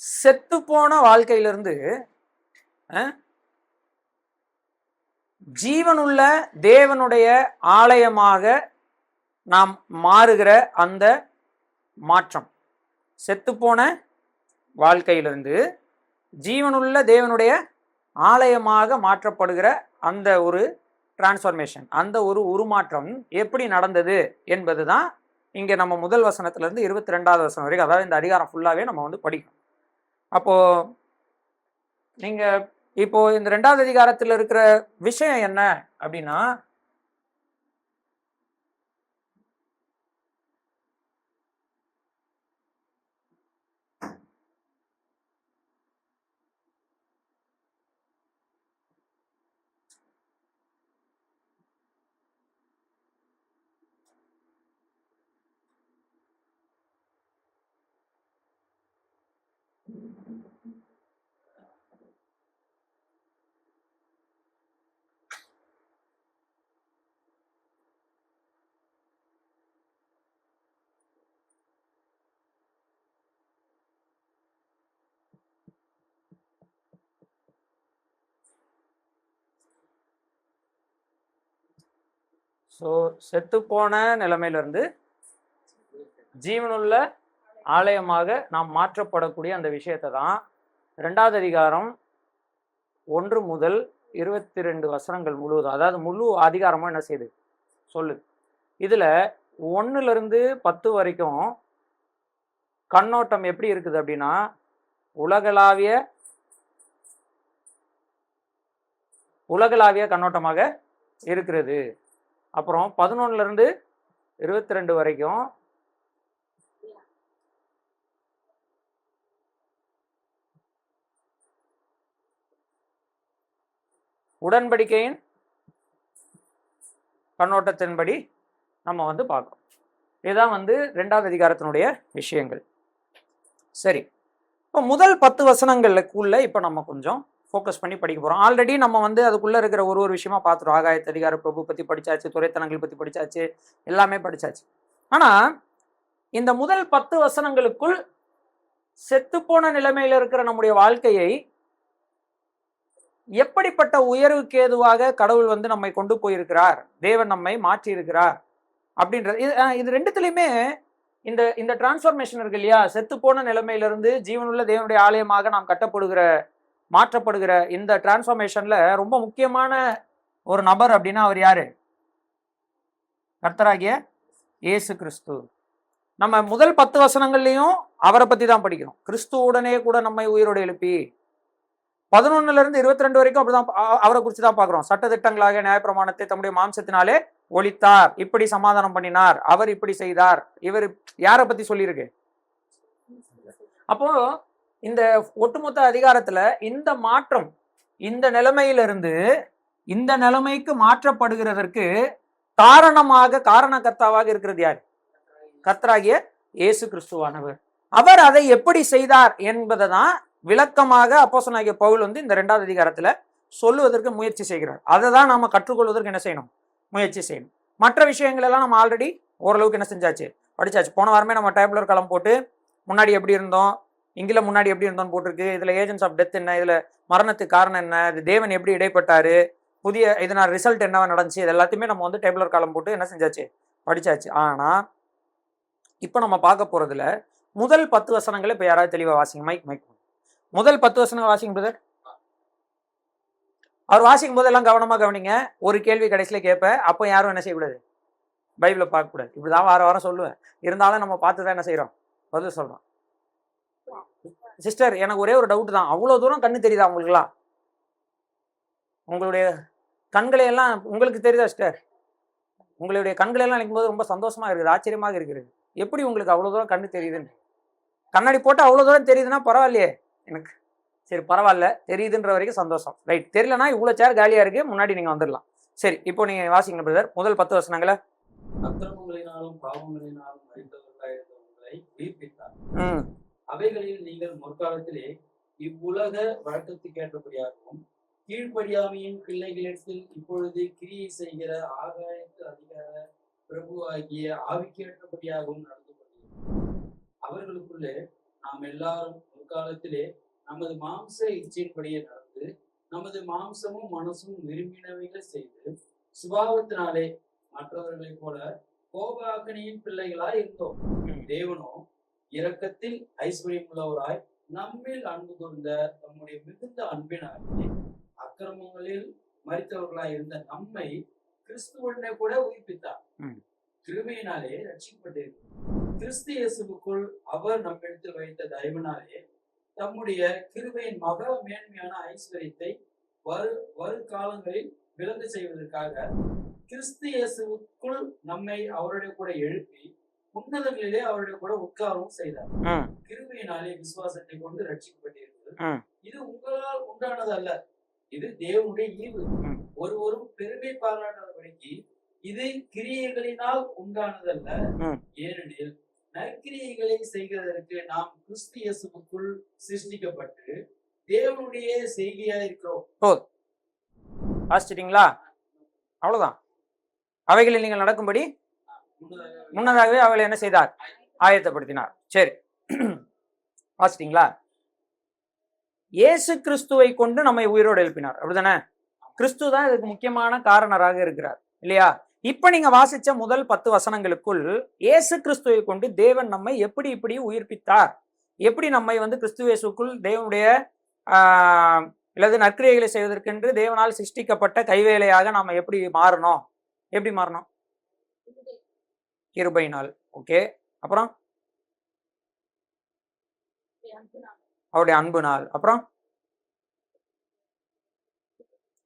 செத்து போன வாழ்க்கையிலிருந்து ஜீவனுள்ள தேவனுடைய ஆலயமாக நாம் மாறுகிற அந்த மாற்றம், செத்துப்போன வாழ்க்கையிலிருந்து ஜீவனுள்ள தேவனுடைய ஆலயமாக மாற்றப்படுகிற அந்த ஒரு டிரான்ஸ்ஃபர்மேஷன், அந்த ஒரு உருமாற்றம் எப்படி நடந்தது என்பது தான் இங்கே நம்ம முதல் வசனத்திலிருந்து 22வது வசனம் வரைக்கும், அதாவது இந்த அதிகாரம் ஃபுல்லாகவே நம்ம வந்து படிக்கணும். அப்போது நீங்கள் இப்போ இந்த 2வது அதிகாரத்தில் இருக்கிற விஷயம் என்ன அப்படின்னா, ஸோ செத்துப்போன நிலைமையிலிருந்து ஜீவனுள்ள ஆலயமாக நாம் மாற்றப்படக்கூடிய அந்த விஷயத்தை தான் 2வது அதிகாரம் 1 முதல் 22 வசனங்கள் முழுவதும், அதாவது முழு அதிகாரமும் என்ன செய்யுது சொல்லுது. இதில் 1லிருந்து 10 வரைக்கும் கண்ணோட்டம் எப்படி இருக்குது அப்படின்னா, உலகளாவிய கண்ணோட்டமாக இருக்கிறது. அப்புறம் 11லிருந்து 22 வரைக்கும் உடன்படிக்கையின் கண்ணோட்டத்தின்படி நம்ம வந்து பார்க்கணும். இதுதான் வந்து 2வது அதிகாரத்தினுடைய விஷயங்கள். சரி, இப்போ முதல் 10 வசனங்களுக்குள்ள இப்போ நம்ம கொஞ்சம் ஃபோக்கஸ் பண்ணி படிக்க போகிறோம். ஆல்ரெடி நம்ம வந்து அதுக்குள்ளே இருக்கிற ஒரு விஷயமா பார்த்துருவோம். ஆகாயத்து அதிகார பிரபு பற்றி படித்தாச்சு, துறைத்தனங்கள் பற்றி படித்தாச்சு, எல்லாமே படித்தாச்சு. ஆனால் இந்த முதல் 10 வசனங்களுக்குள் செத்துப்போன நிலைமையில் இருக்கிற நம்முடைய வாழ்க்கையை எப்படிப்பட்ட உயர்வுக்கு ஏதுவாக கடவுள் வந்து நம்மை கொண்டு போயிருக்கிறார், தேவன் நம்மை மாற்றி இருக்கிறார் அப்படின்றது. இது ரெண்டுத்துலையுமே இந்த இந்த டிரான்ஸ்ஃபர்மேஷன் இருக்கு இல்லையா, செத்துப்போன நிலைமையிலிருந்து ஜீவனுள்ள தேவனுடைய ஆலயமாக நாம் மாற்றப்படுகிற இந்த டிரான்ஸ்ஃபர்மேஷன்ல ரொம்ப முக்கியமான ஒரு நபர் அப்படின்னா அவர் யாரு? கர்த்தராகிய இயேசு கிறிஸ்து. நம்ம முதல் 10 வசனங்கள்லையும் அவரை பத்தி தான் படிக்கிறோம். கிறிஸ்துவுடனே கூட நம்மை உயிரோடு எழுப்பி, 11லிருந்து 22 வரைக்கும் அப்படிதான் அவரை குறித்து தான் பார்க்கிறோம். சட்டதிட்டங்களாக நியாயப்பிரமாணத்தை தம்முடைய மாம்சத்தினாலே ஒழித்தார், இப்படி சமாதானம் பண்ணினார், அவர் இப்படி செய்தார். இவர் யாரை பத்தி சொல்லியிருக்கு? அப்போ இந்த ஒட்டுமொத்த அதிகாரத்துல இந்த மாற்றம், இந்த நிலைமையிலிருந்து இந்த நிலைமைக்கு மாற்றப்படுகிறதற்கு காரணகர்த்தாவாக இருக்கிறது யார்? கர்த்தராகிய இயேசு கிறிஸ்துவானவர். அவர் அதை எப்படி செய்தார் என்பதை தான் விளக்கமாக அப்போஸ்தலனாகிய பவுல் வந்து இந்த 2வது அதிகாரத்துல சொல்லுவதற்கு முயற்சி செய்கிறார். அதை தான் நாம கற்றுக்கொள்வதற்கு என்ன செய்யணும்? முயற்சி செய்யணும். மற்ற விஷயங்கள் எல்லாம் நம்ம ஆல்ரெடி ஓரளவுக்கு என்ன செஞ்சாச்சு, படிச்சாச்சு. போன வாரமே நம்ம டேபுலர் காலம் போட்டு முன்னாடி எப்படி இருந்தோம், இங்கில முன்னாடி எப்படி இருந்தோம்னு போட்டிருக்கு. இதுல ஏஜென்ட்ஸ் ஆஃப் டெத் என்ன, இதுல மரணத்துக்கு காரணம் என்ன, இது தேவன் எப்படி இடைப்பட்டாரு, புதிய இதனால் ரிசல்ட் என்னவா நடந்துச்சு, இது எல்லாத்தையுமே நம்ம வந்து டேபுலர் காலம் போட்டு என்ன செஞ்சாச்சு, படிச்சாச்சு. ஆனா இப்போ நம்ம பார்க்க போறதுல முதல் 10 வசனங்களை இப்போ யாராவது தெளிவா வாசிங்க. மைக் முதல் 10 வசனங்கள் வாசிங்க பிரதர். அவர் வாசிக்கும் போது எல்லாம் கவனமா கவனிங்க. ஒரு கேள்வி கடைசியில கேட்பேன், அப்போ யாரும் என்ன செய்யக்கூடாது, பைபிளை பார்க்கக்கூடாது. இப்படிதான் வாரம் சொல்லுவேன். இருந்தாலும் நம்ம பார்த்து தான் என்ன செய்யறோம், பதில் சொல்றோம். சிஸ்டர், எனக்கு ஒரே ஒரு டவுட் தான், அவ்வளவு தூரம் கண்ணு தெரியுதா உங்களுக்குலாம்? உங்களுடைய கண்களை எல்லாம் உங்களுக்கு தெரியுதா சிஸ்டர்? உங்களுடைய கண்களை எல்லாம் நினைக்கும் போது ரொம்ப சந்தோஷமா இருக்குது, ஆச்சரியமாக இருக்கிறது. எப்படி உங்களுக்கு அவ்வளவு தூரம் கண்ணு தெரியுதுன்னு? கண்ணாடி போட்டு அவ்வளவு தூரம் தெரியுதுன்னா பரவாயில்லையே எனக்கு. சரி பரவாயில்ல, தெரியுதுன்ற வரைக்கும் சந்தோஷம். ரைட், தெரியலனா இவ்வளவு சேர் காலியா இருக்கு, முன்னாடி நீங்க வந்துடலாம். சரி, இப்போ நீங்க வாசிங்க பிரதர், முதல் 10 வசனங்களை. அக்கிரமங்களினாலும் பாவங்களினாலும் மரித்தவர்களாயிருந்த உங்களை உயிர்ப்பித்தார். அவைகளில் நீங்கள் முற்காலத்திலே இவ்வுலக வழக்கத்துக்கு ஏற்றபடியாகவும் கீழ்ப்படியாமையின் பிள்ளைகளிடத்தில் இப்பொழுது கிரியை செய்கிற ஆகாயத்து அதிகார பிரபு ஆகிய ஆவிக்கு ஏற்றபடியாகவும் நடந்து கொண்டீர்கள். அவர்களுக்குள்ளே நாம் எல்லாரும் ஒரு முற்காலத்திலே நமது மாம்ச இச்சையின்படியே நடந்து நமது மாம்சமும் மனசும் விரும்பினவைகள் செய்து சுபாவத்தினாலே மற்றவர்களைப் போல கோபாக்கனியின் பிள்ளைகளாய் இருந்தோம். தேவனோ இரக்கத்தில் ஐஸ்வர்யம் உள்ளவராய் நம்மில் அன்பு கூர்ந்த தம்முடைய மிகுந்த அன்பினாலே அக்கிரமங்களில் மரித்தவர்களாய் இருந்த நம்மை கிறிஸ்துவுடனே கூட உயிர்ப்பித்தார். கிருபையினாலே ரட்சிக்கப்பட்டிருக்கிறோம். கிறிஸ்து இயேசுவுக்குள் அவர் நம்மிடத்தில் வைத்த தயவினாலே தம்முடைய கிருபையின் மகா மேன்மையான ஐஸ்வர்யத்தை வருகாலங்களில் விளங்க செய்வதற்காக கிறிஸ்து இயேசுவுக்குள் நம்மை அவருடைய கூட எழுப்பி உன்னதங்களிலே அவருடைய கூட உட்காரவும் செய்தார். கிருபையினாலே விசுவாசத்தை கொண்டு ரட்சிக்கப்பட்டிருக்கிறது. இது உங்களால் உண்டானது அல்ல, இது தேவனுடைய ஈவு. ஒருவரும் பெருமை பாராட்டாதபடிக்கு இது கிரியைகளினால் உண்டானதல்ல. ஏனெனில் நற்கிரியைகளை செய்கிறதற்கு நாம் கிறிஸ்து இயேசுவுக்குள் சிருஷ்டிக்கப்பட்டு தேவனுடைய செய்கையா இருக்கிறோம். வாசிச்சிட்டீங்களா? அவ்வளவுதான். அவைகளில் நீங்கள் நடக்கும்படி முன்னதாகவே அவளை என்ன செய்தார்? ஆயத்தப்படுத்தினார். சரி, வாசிட்டீங்களா? இயேசு கிறிஸ்துவை கொண்டு நம்மை உயிரோடு எழுப்பினார். அப்படிதானே? கிறிஸ்து தான் இதுக்கு முக்கியமான காரணராக இருக்கிறார், இல்லையா? இப்ப நீங்க வாசிச்ச முதல் 10 வசனங்களுக்குள் இயேசு கிறிஸ்துவை கொண்டு தேவன் நம்மை எப்படி இப்படி உயிர்ப்பித்தார், எப்படி நம்மை கிறிஸ்து இயேசுக்குள் தேவனுடைய இல்லது நற்கிரியைகளை செய்வதற்கென்று தேவனால் சிருஷ்டிக்கப்பட்ட கைவேலையாக நாம எப்படி மாறணும்? எப்படி மாறணும்? கிருபையினால். ஓகே, அப்புறம் அவருடைய அன்புனால், அப்புறம்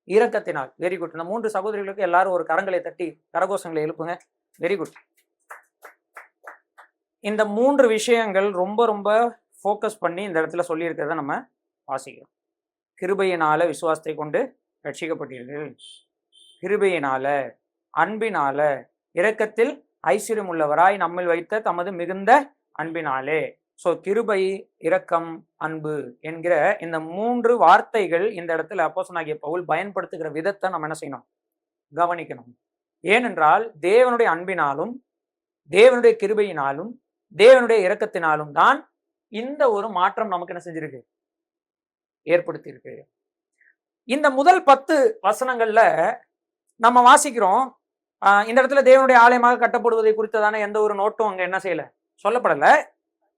இரக்கத்தினால். Very good. இந்த 3 சகோதரிகளுக்கு எல்லாரும் ஒரு கரங்களை தட்டி கரகோஷங்களை எழுப்புங்க. Very good. இந்த 3 விஷயங்கள் ரொம்ப ரொம்ப ஃபோக்கஸ் பண்ணி இந்த இடத்துல சொல்லி இருக்கிறத நம்ம வாசிக்கிறோம். கிருபையினால விசுவாசத்தை கொண்டு ரட்சிக்கப்பட்டீர்கள், கிருபையினால, அன்பினால, இரக்கத்தில் ஐஸ்வர்யம் உள்ளவராய் நம்மில் வைத்த தமது மிகுந்த அன்பினாலே. ஸோ கிருபை, இரக்கம், அன்பு என்கிற இந்த 3 வார்த்தைகள் இந்த இடத்துல அப்போஸ்தலனாகிய பவுல் பயன்படுத்துகிற விதத்தை நம்ம என்ன செய்யணும்? கவனிக்கணும். ஏனென்றால் தேவனுடைய அன்பினாலும் தேவனுடைய கிருபையினாலும் தேவனுடைய இரக்கத்தினாலும் தான் இந்த ஒரு மாற்றம் நமக்கு என்ன செஞ்சிருக்கு? ஏற்படுத்தியிருக்கு. இந்த முதல் 10 வசனங்கள்ல நம்ம வாசிக்கிறோம், இந்த இடத்துல தேவனுடைய ஆலயமாக கட்டப்படுவதை குறித்ததான எந்த ஒரு நோட்டும் அங்க என்ன செய்யல, சொல்லப்படல.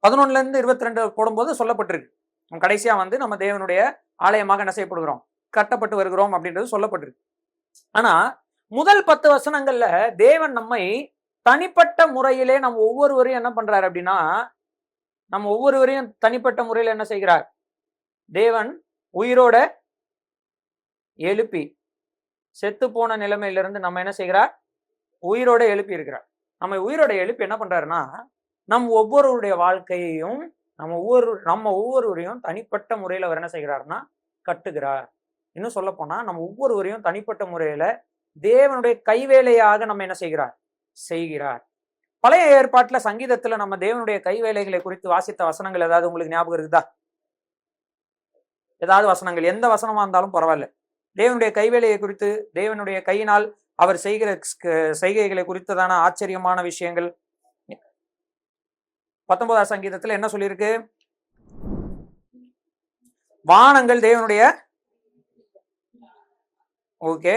11 இருந்து 22 போடும்போது சொல்லப்பட்டிருக்கு. கடைசியா நம்ம தேவனுடைய ஆலயமாக என்ன செய்யப்படுகிறோம்? கட்டப்பட்டு வருகிறோம் அப்படின்றது சொல்லப்பட்டிருக்கு. ஆனா முதல் 10 வசனங்கள்ல தேவன் நம்மை தனிப்பட்ட முறையிலே நம்ம ஒவ்வொருவரையும் என்ன பண்றாரு அப்படின்னா, நம்ம ஒவ்வொருவரையும் தனிப்பட்ட முறையில் என்ன செய்கிறார்? தேவன் உயிரோட எழுப்பி, செத்து போன நிலைமையிலிருந்து நம்ம என்ன செய்கிறார்? உயிரோட எழுப்பி இருக்கிறார். நம்ம உயிரோட எழுப்பி என்ன பண்றாருன்னா, நம்ம ஒவ்வொருவருடைய வாழ்க்கையையும் நம்ம ஒவ்வொருவரையும் தனிப்பட்ட முறையில் அவர் என்ன செய்கிறார்னா கட்டுகிறார். இன்னும் சொல்ல போனா நம்ம ஒவ்வொருவரையும் தனிப்பட்ட முறையில தேவனுடைய கைவேலையாக நம்ம என்ன செய்கிறார். பழைய ஏற்பாட்டுல சங்கீதத்துல நம்ம தேவனுடைய கைவேலைகளை குறித்து வாசித்த வசனங்கள் ஏதாவது உங்களுக்கு ஞாபகம் இருக்குதா? ஏதாவது வசனங்கள், எந்த வசனமா இருந்தாலும் பரவாயில்ல, தேவனுடைய கைவேலையை குறித்து, தேவனுடைய கையினால் அவர் செய்கிற செய்கைகளை குறித்ததான ஆச்சரியமான விஷயங்கள் 19ஆம் சங்கீதத்துல என்ன சொல்லியிருக்கு? வானங்கள் தேவனுடைய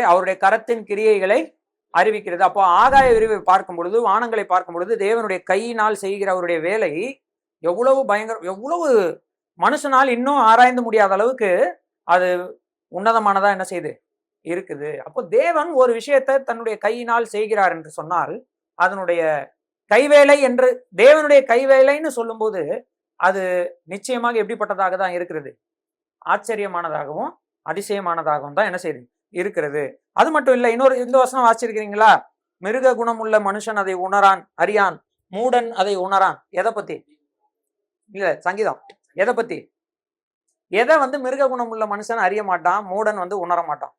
அவருடைய கரத்தின் கிரியைகளை அறிவிக்கிறது. அப்போ ஆகாய விரிவை பார்க்கும் பொழுது, வானங்களை பார்க்கும் பொழுது தேவனுடைய கையினால் செய்கிற அவருடைய வேலை எவ்வளவு எவ்வளவு மனுஷனால் இன்னும் ஆராய்ந்து முடியாத அளவுக்கு அது உன்னதமானதா என்ன செய்து இருக்குது. அப்போ தேவன் ஒரு விஷயத்தை தன்னுடைய கையினால் செய்கிறார் என்று சொன்னால், அதனுடைய கைவேலை என்று தேவனுடைய கைவேலைன்னு சொல்லும்போது அது நிச்சயமாக எப்படிப்பட்டதாக தான் இருக்கிறது? ஆச்சரியமானதாகவும் அதிசயமானதாகவும் தான் என்ன செய்யுது இருக்கிறது. அது மட்டும் இல்லை, இந்த வசனம் வாசிச்சிருக்கிறீங்களா? மிருக குணம் உள்ள மனுஷன் அதை உணரான், அறியான், மூடன் அதை உணரான். எதை பத்தி? இல்ல, சங்கீதம் எதை பத்தி? எதை மிருக குணம் உள்ள மனுஷன் அறிய மாட்டான், மூடன் உணர மாட்டான்?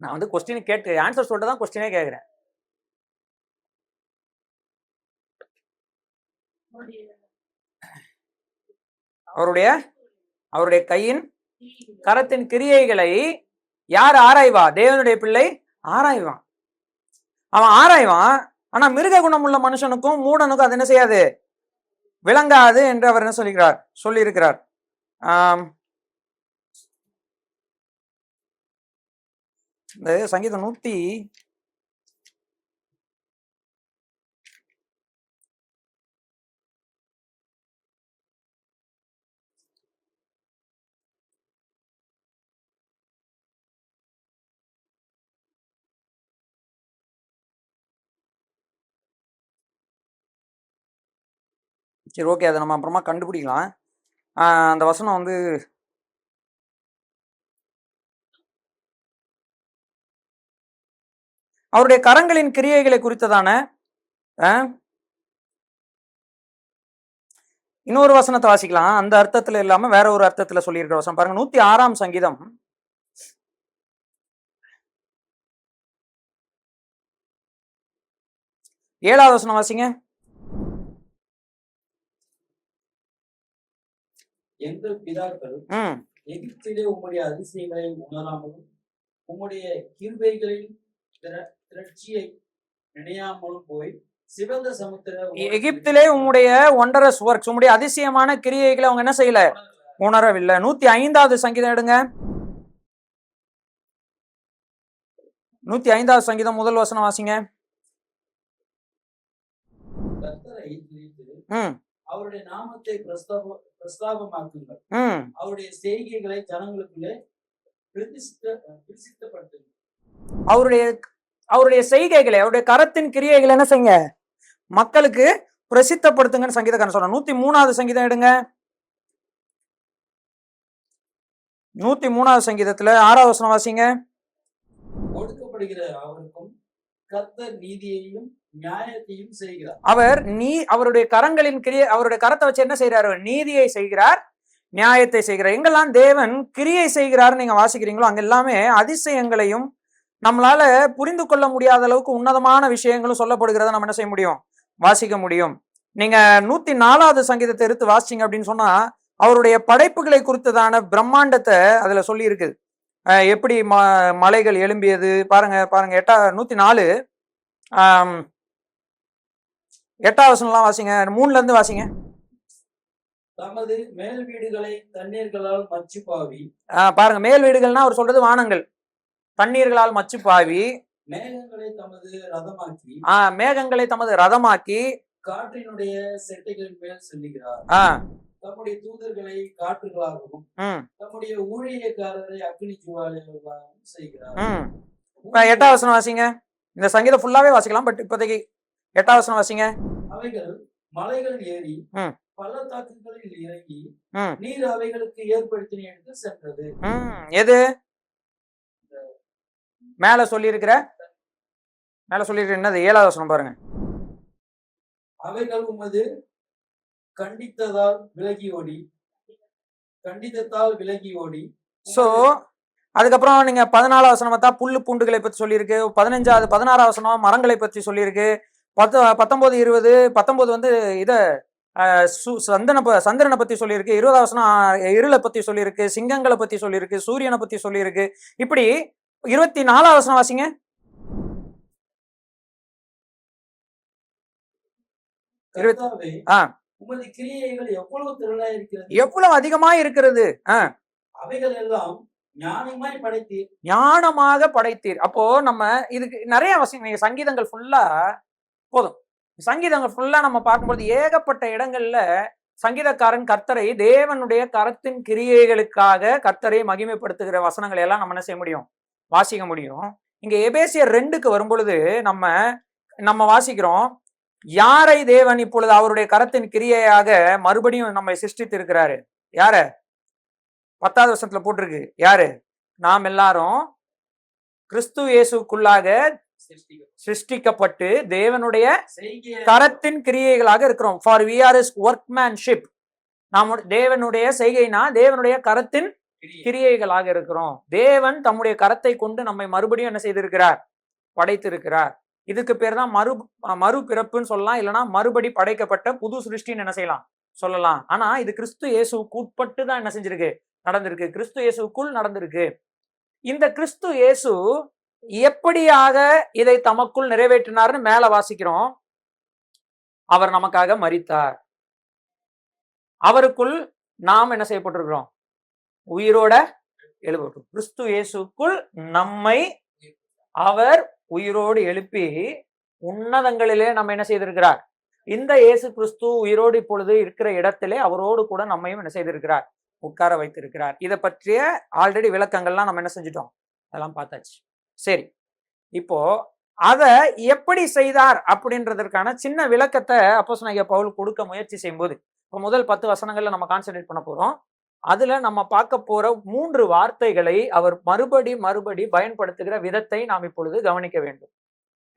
நான் கொஸ்டின் கேட்டு ஆன்சர் சொல்லிட்டு தான் கொஸ்டினே கேட்கிறேன். அவருடைய கையின் கரத்தின் கிரியைகளை யார் ஆராய்வா? தேவனுடைய பிள்ளை ஆராய்வான். அவன் ஆராய்வான். ஆனா மிருக குணம் உள்ள மனுஷனுக்கும் மூடனுக்கும் அது என்ன செய்யாது? விளங்காது என்று அவர் என்ன சொல்லியிருக்கிறார். இந்த சங்கீதம் 100 சரி, ஓகே, அதை நம்ம அப்புறமா கண்டுபிடிக்கலாம். அந்த வசனம் வந்து அவருடைய கரங்களின் கிரியைகளை குறித்ததான இன்னொரு வசனத்தை வாசிக்கலாம். அந்த அர்த்தத்துல இல்லாம வேற ஒரு அர்த்தத்துல சொல்லியிருக்கிற வசனம் பாருங்க. 106 சங்கீதம் 7வது வசனம் வாசிங்க. எங்கள் பிதாக்கள் எகிப்திலே உம்முடைய அதிசயங்களை உணராமலும் உம்முடைய கிருபைகளின் திரட்சியை நினையாமலும் போய் சிவந்த சமுத்திர எகிப்திலே உம்முடைய ஒண்டரஸ் ஒர்க்ஸ், உம்முடைய அதிசயமான கிரியைகளை அவங்க என்ன செய்யல, உணரவில்லை. 105வது சங்கீதம் எடுங்க. 105வது சங்கீதம் முதல் வசனம் வாசிங்க. அவருடைய நாமத்தை பிரஸ்தாபமாக்குங்கள், அவருடைய செய்கைகளை ஜனங்களுக்குள்ளே பிரசித்தப்படுத்துங்கள். அவருடைய செய்கைகளை, அவருடைய கரத்தின் கிரியைகளை என்ன செய்யுங்க, மக்களுக்கு பிரசித்தப்படுத்துங்கன்னு சங்கீதக்காரன் சொல்றான். 103வது சங்கீதம் எடுங்க. 103வது சங்கீதத்துல 6வது வசனம் வாசிங்க. ஒடுக்கப்படுகிற அவருக்கும் கர்த்தர் நீதியையும் நியாயத்தையும் செய்கிறார். அவருடைய கரங்களின் கிரியை, அவருடைய கரத்தை வச்சு என்ன செய்யறாரு, நீதியை செய்கிறார், நியாயத்தை செய்கிறார். எங்கெல்லாம் தேவன் கிரியை செய்கிறார் நீங்க வாசிக்கிறீங்களோ அங்க எல்லாமே அதிசயங்களையும் நம்மளால புரிந்து கொள்ள முடியாத அளவுக்கு உன்னதமான விஷயங்களும் சொல்லப்படுகிறத நம்ம என்ன செய்ய முடியும், வாசிக்க முடியும். நீங்க 104வது சங்கீதத்தை எடுத்து வாசிங்க அப்படின்னு சொன்னா அவருடைய படைப்புகளை குறித்ததான பிரம்மாண்டத்தை அதுல சொல்லி இருக்குது. எப்படி மலைகள் எழும்பியது பாருங்க. 104 8வது வசனம்லாம் வாசிங்க. 3ல இருந்து வாசிங்க. தமது மேல் வீடுகளை தண்ணீர்களால் மச்சு பாவி. பாருங்க, மேல் வீடுகள்னா அவர் சொல்றது வானங்கள். தண்ணீர்களால் மச்சு பாவி மேகங்களை தமது ரதமாக்கி. மேகங்களை தமது ரதமாக்கி காற்றினுடைய செட்டைகளின் மேல் செல்லுகிறார். தம்முடைய தூதர்களை காற்றுகளாகவும் தம்முடைய ஊழியக்காரரை அக்னி ஜுவாலையாகவும் செய்கிறார். 8வது வசனம் வாசிங்க. இந்த சங்கீதம் ஃபுல்லாவே வாசிக்கலாம், பட் இப்போதைக்கு 8வது வசனம் வாசிங்க. அவைகள் மலைகளில் ஏறி பள்ளத்தாக்குகளில் இறங்கி நீர் அவைகளுக்கு ஏற்படுத்தின என்று சென்றது. எது மேல சொல்லி இருக்கிற என்னது? 7வது வசனம் பாருங்க. அவைகள் உமது கண்டித்தத்தால் விலகி ஓடி. சோ அதுக்கப்புறம் நீங்க 14வது வசனம் பார்த்தா புல்லு பூண்டுகளை பத்தி சொல்லியிருக்கு. 16வது வசனம் மரங்களை பத்தி சொல்லியிருக்கு. 19, 20, 19 வந்து இத சந்திரனை பத்தி சொல்லியிருக்கு. 20வது வசனம் இருளை பத்தி சொல்லியிருக்கு, சிங்கங்களை பத்தி சொல்லியிருக்கு, சூரியனை பத்தி சொல்லியிருக்கு. இப்படி 24வது வசனம் வாசிங்க. எவ்வளவு அதிகமா இருக்கிறது. அவைகள் எல்லாம் ஞானமாக படைத்தீர். அப்போ நம்ம இதுக்கு நிறைய நீங்க சங்கீதங்கள் ஃபுல்லா போதும். சங்கீதங்கள் ஃபுல்லா நம்ம பார்க்கும்போது ஏகப்பட்ட இடங்கள்ல சங்கீதக்காரன் கர்த்தரை, தேவனுடைய கரத்தின் கிரியைகளுக்காக கர்த்தரை மகிமைப்படுத்துகிற வசனங்களை எல்லாம் நம்ம என்ன செய்ய முடியும், வாசிக்க முடியும். இங்க எபேசியர் 2க்கு வரும்பொழுது நம்ம வாசிக்கிறோம், யாரை தேவன் இப்பொழுது அவருடைய கரத்தின் கிரியையாக மறுபடியும் நம்மை சிருஷ்டித்து இருக்கிறாரு. யார? 10வது வசனத்துல போட்டிருக்கு. யாரு? நாம் எல்லாரும் கிறிஸ்து இயேசுக்குள்ளாக சிருஷ்டிக்கப்பட்டு தேவனுடைய கரத்தின் கிரியைகளாக இருக்கிறோம். For we are his workmanship. நாம் தேவனுடைய செய்கைனா தேவனுடைய கரத்தின் கிரியைகளாக இருக்கிறோம். தேவன் தம்முடைய கரத்தை கொண்டு நம்மை மறுபடியும் என்ன செய்திருக்கிறார், படைத்திருக்கிறார். இதுக்கு பேர் தான் மறுபிறப்புன்னு சொல்லலாம், இல்லைன்னா மறுபடி படைக்கப்பட்ட புது சிருஷ்டின்னு என்ன செய்யலாம், சொல்லலாம். ஆனா இது கிறிஸ்து இயேசுவுக்கு உட்பட்டு தான் என்ன செஞ்சிருக்கு, நடந்திருக்கு. கிறிஸ்து இயேசுக்குள் நடந்திருக்கு. இந்த கிறிஸ்து இயேசு எப்படியாக இதை தமக்குள் நிறைவேற்றினார்னு மேல வாசிக்கிறோம். அவர் நமக்காக மரித்தார். அவருக்குள் நாம் என்ன செய்யப்பட்டிருக்கிறோம்? உயிரோட எழுப்பப்பட்டோம். கிறிஸ்து இயேசுக்குள் நம்மை அவர் உயிரோடு எழுப்பி உன்னதங்களிலே நம்ம என்ன செய்திருக்கிறார்? இந்த இயேசு கிறிஸ்து உயிரோடு இப்பொழுது இருக்கிற இடத்திலே அவரோடு கூட நம்மையும் என்ன செய்திருக்கிறார்? உட்கார வைத்திருக்கிறார். இதை பற்றிய ஆல்ரெடி விளக்கங்கள்லாம் நம்ம என்ன செஞ்சிட்டோம்? அதெல்லாம் பார்த்தாச்சு. சரி, இப்போ அதை எப்படி செய்தார் அப்படின்றதற்கான சின்ன விளக்கத்தை அப்போஸ்தலனாகிய பவுல் கொடுக்க முயற்சி செய்யும்போது, இப்போ முதல் 10 வசனங்கள்ல நம்ம கான்சென்ட்ரேட் பண்ண போறோம். அதுல நம்ம பார்க்க போற 3 வார்த்தைகளை அவர் மறுபடி பயன்படுத்துகிற விதத்தை நாம் இப்பொழுது கவனிக்க வேண்டும்.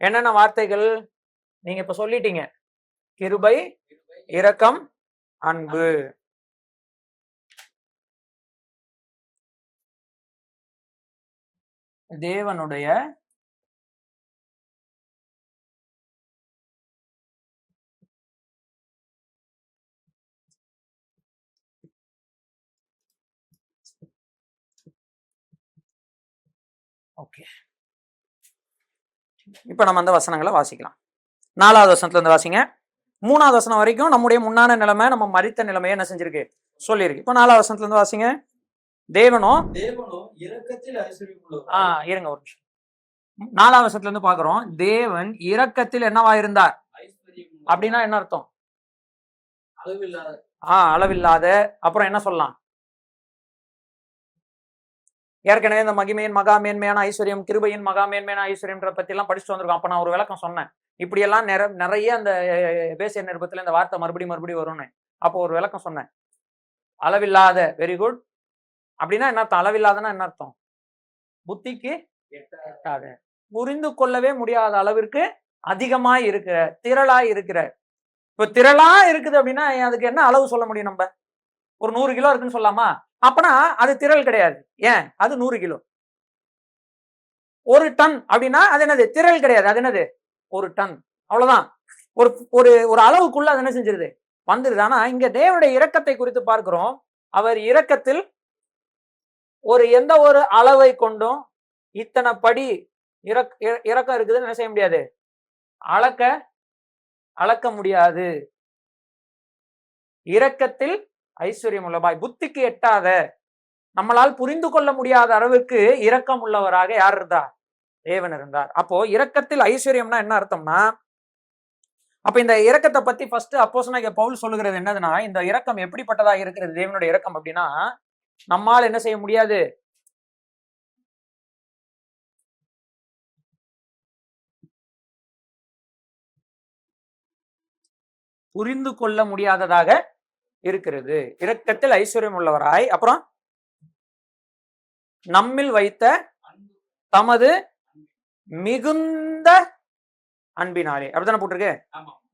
என்னென்ன வார்த்தைகள் நீங்க இப்ப சொல்லிட்டீங்க? கிருபை, இரக்கம், அன்பு. தேவனுடைய ஓகே, இப்ப நம்ம அந்த வசனங்களை வாசிக்கலாம். 4வது வசனத்துல இருந்து வாசிங்க. 3வது வசனம் வரைக்கும் நம்முடைய முன்னான நிலைமை, நம்ம மரித்த நிலைமையை என்ன செஞ்சிருக்கு? சொல்லியிருக்கு. இப்போ 4வது வசனத்துல இருந்து வாசிங்க. தேவனோ இரக்கத்தில் ஐஸ்வர்யம் உள்ளவர். இருங்க ஒரு நிமிஷம். 4வது வசனத்துல இருந்து பாக்குறோம். தேவன் இரக்கத்தில் என்னவா இருந்தார் அப்படின்னா என்ன அர்த்தம்? அளவில்லாத. அளவில்லாத. அப்புறம் என்ன சொல்லலாம்? ஏற்கனவே இந்த மகிமையின் மகா மேன்மையான ஐஸ்வர்யம், கிருபையின் மகா மேன்மையான ஐஸ்வர்யம்ன்ற பத்தி எல்லாம் படிச்சுட்டு வந்திருக்கோம். அப்ப நான் ஒரு விளக்கம் சொன்னேன். இப்படி எல்லாம் நிறைய அந்த எபேசியர் நிருபத்துல இந்த வார்த்தை மறுபடியும் வரும்னு. அப்போ ஒரு விளக்கம் சொன்னேன். அளவில்லாத. Very good. அப்படின்னா என்ன அர்த்தம்? அளவில்லாதன்னா என்ன அர்த்தம்? புத்திக்கு எட்டாத, புரிந்து கொள்ளவே முடியாத அளவிற்கு அதிகமாய் இருக்கிற, திரளாய் இருக்கிற. இப்ப திரளா இருக்குது அப்படின்னா அதுக்கு என்ன அளவு சொல்ல முடியும்? நம்ம ஒரு 100 கிலோ இருக்குன்னு சொல்லலாமா? அப்பனா அது திரள் கிடையாது. ஏன்? அது 100 கிலோ. 1 டன் அப்படின்னா அது என்னது? திரள் கிடையாது. அது என்னது? 1 டன். அவ்வளவுதான். ஒரு ஒரு ஒரு அளவுக்குள்ள அது என்ன செஞ்சிருது? வந்துருது. ஆனா இங்க தேவனுடைய இரக்கத்தை குறித்து பார்க்கிறோம். அவர் இரக்கத்தில் எந்த ஒரு அளவை கொண்டும் இத்தனை படி இரக்கம் இருக்குதுன்னு என்ன செய்ய முடியாது? அளக்க முடியாது. இரக்கத்தில் ஐஸ்வர்யம் உள்ளவாய், புத்திக்கு எட்டாத, நம்மளால் புரிந்து கொள்ள முடியாத அளவுக்கு இரக்கம் உள்ளவராக யார் இருந்தார்? தேவன் இருந்தார். அப்போ இரக்கத்தில் ஐஸ்வர்யம்னா என்ன அர்த்தம்னா, அப்ப இந்த இரக்கத்தை பத்தி ஃபர்ஸ்ட் அப்போஸ்தலனாகிய பவுல் சொல்லுகிறது என்னதுன்னா, இந்த இரக்கம் எப்படிப்பட்டதாக இருக்கிறது? தேவனுடைய இரக்கம் அப்படின்னா, நம்மால் என்ன செய்ய முடியாது? புரிந்து கொள்ள முடியாததாக இருக்கிறது. இரக்கத்தில் ஐஸ்வர்யம் உள்ளவராய், அப்புறம் நம்மில் வைத்த தமது மிகுந்த அன்பினாலே. அப்படித்தானே போட்டிருக்கு?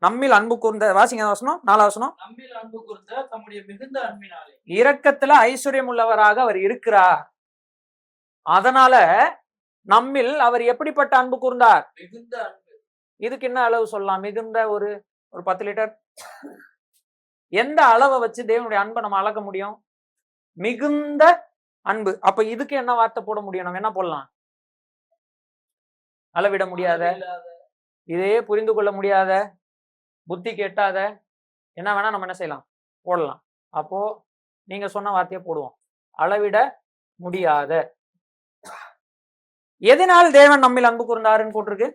நம்மில் அன்பு கூர்ந்த. வாசிங்க வசனம், 4வது வசனம். நம்மில் அன்பு கூர்ந்த தம்முடைய மிகுந்த அன்பினாலே. இரக்கத்துல ஐஸ்வர்யம் உள்ளவராக அவர் இருக்கிறார். அதனால நம்மில் அவர் எப்படிப்பட்ட அன்பு கூர்ந்தார்? மிகுந்த அன்பு. இதுக்கு என்ன அளவு சொல்லலாம்? மிகுந்த ஒரு 10 லிட்டர். எந்த அளவை வச்சு தேவனுடைய அன்பை நம்ம அளக்க முடியும்? மிகுந்த அன்பு. அப்ப இதுக்கு என்ன வார்த்தை போட முடியும்? நம்ம என்ன போடலாம்? அளவிட முடியாத, இதே புரிந்து கொள்ள முடியாத, புத்தி கெட்டாத, என்ன வேணா நம்ம என்ன செய்யலாம்? போடலாம். அப்போ நீங்க சொன்ன வார்த்தையை போடுவோம். அளவிட முடியாத. எதனால் தேவன் நம்மில் அன்பு கூர்ந்தாருன்னு போட்டிருக்கு?